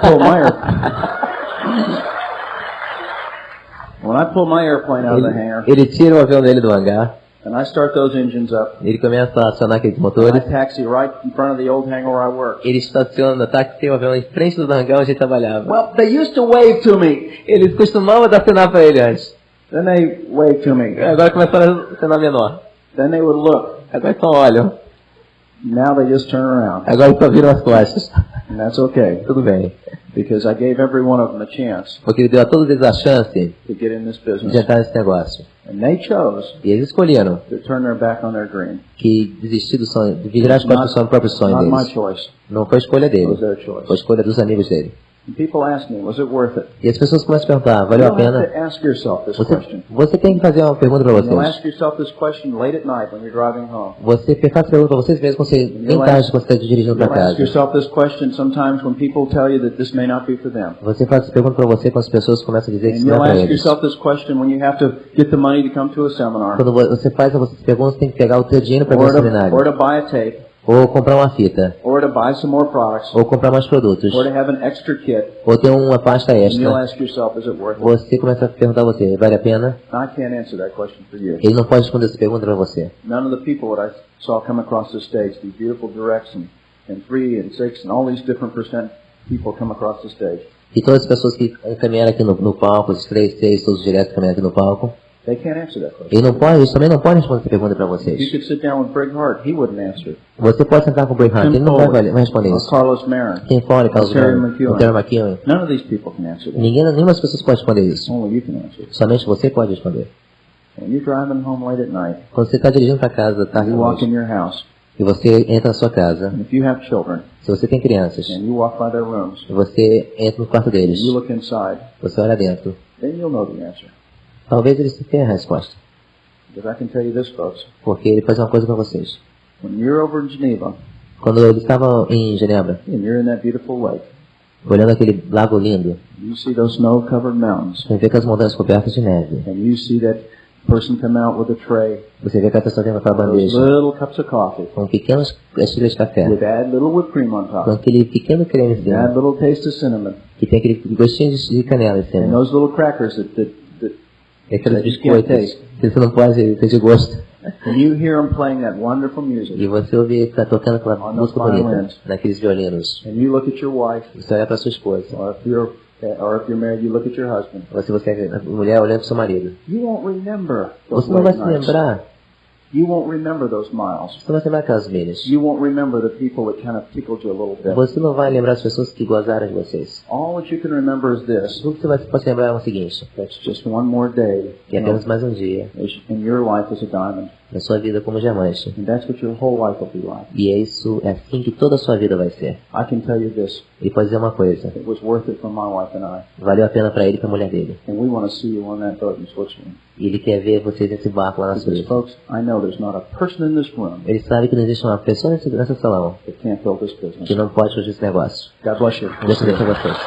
pull my airplane out of the hangar Ele tira o avião dele do hangar, and I start those engines up, ele começa a acionar aqueles I motores, taxi right in front of the old hangar where I work. ele estaciona, tem o avião em frente do hangar onde ele trabalhava. Well, they used to wave to me. Eles costumavam acionar para ele antes. Then they wave to me. Agora começaram a acionar menor. Then they would look. Agora só olham. Now they just turn around. Agora só viram as costas. And that's okay. Tudo bem. Because I gave every one of them a chance Porque ele deu a todos eles a chance to get in this de business. entrar nesse negócio. And they chose E eles escolheram to turn their back on their dream. que desistir do sonho, de virar as costas do próprio sonho Not my deles. choice. Não foi escolha It dele. was their choice. Foi escolha dos amigos dele. And people ask me, was it worth it? E as pessoas começam a perguntar, valeu a You'll have pena? to ask yourself this question. Você tem que fazer uma pergunta para You'll vocês. ask yourself this question late at night when you're driving home. Você faz pergunta para vocês mesmos quando você bem tarde quando você está dirigindo para You'll ask casa. yourself this question sometimes when people tell you that this may not be for them. Você faz essa pergunta para você quando as pessoas começam a dizer que And isso não é you'll para ask eles. yourself this question when you have to get the money to come to a seminar. Quando você faz essas perguntas, você tem que pegar o teu dinheiro para ir Or ao to seminário. buy a tape. Ou comprar uma fita. Or to buy some more products. Ou comprar mais produtos. Or to have an extra kit. Ou ter uma pasta And you'll extra. ask yourself, is it worth it? Você começa a perguntar a você, vale a pena? I can't answer that question for you. Ele não pode responder essa pergunta para você. None of the people that I saw come across the stage, these beautiful directs and 3 and 6 and all these different percent people come across the stage. E todas as pessoas que caminharam aqui no palco, os 3, 6, todos direto caminhando aqui no palco, They can't answer that question. eles também não podem responder essa pergunta para If you vocês. could sit down with Brig Hart, he wouldn't answer. Você pode sentar com o Brig Hart, ele não vai responder or isso. Carlos Marin. Quem fora, Carlos Terry Brown, McEwen. o Terry McEwen. None of these people can answer that. Nenhuma das pessoas pode responder isso. Only you can answer. Somente você pode responder. When you're driving home late at night, Quando você está dirigindo para casa tarde you da walk noite, in your house, e você entra na sua casa, and if you have children, se você tem crianças, and you walk by their rooms, e você entra no quarto deles, and you look inside, você olha dentro, then you'll know the answer. talvez eles tenham a resposta. Because I can tell you this, folks. Porque ele faz uma coisa para vocês. When you're over in Geneva, Quando eles estavam em Genebra, and you're in that beautiful lake, olhando aquele lago lindo, you see those snow-covered mountains, você vê aquelas montanhas cobertas de neve. and you see that person come out with a tray, Você vê que a pessoa tem aquela those bandeja little cups of coffee, com pequenas xícaras de café, with add little whipped cream on com top, aquele pequeno creme em add cima, little taste of cinnamon, que tem aquele gostinho de canela em and cima. those little crackers that E aqueles that you can't biscoitos taste. que você não pode ter de gosto. And you hear them playing that wonderful music, E você ouve ele tá tocando aquela On música the bonita, violins. naqueles violinos. and you look at your wife, Você olha para sua esposa. or if you're married, you look at your husband. Ou se você é mulher, olhando para seu marido. You won't remember those Você não vai late se nights. lembrar. You won't remember those miles. Você não vai se lembrar aquelas milhas. You won't remember the people that kind of tickled you a little bit. Você não vai lembrar as pessoas que gozaram de vocês. All that you can remember is this: Tudo que você pode lembrar é o seguinte. that's just one more day Que é apenas mais um dia in your life as a diamond, na sua vida como diamante. and that's what your whole life will be like. E é assim que toda a sua vida vai ser. I can tell you this: Ele pode dizer uma coisa. it was worth it for my wife and I, Valeu a pena para ele e para a mulher dele. and we want to see you on that boat in Switzerland. E ele quer ver vocês nesse barco lá na Because, Suíça. folks, I know there's not a person in this room Ele sabe que não existe uma pessoa nessa salão that can't build this business. que não pode fazer esse negócio. God bless you. Deus abençoe vocês.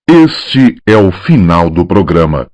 Este é o final do programa.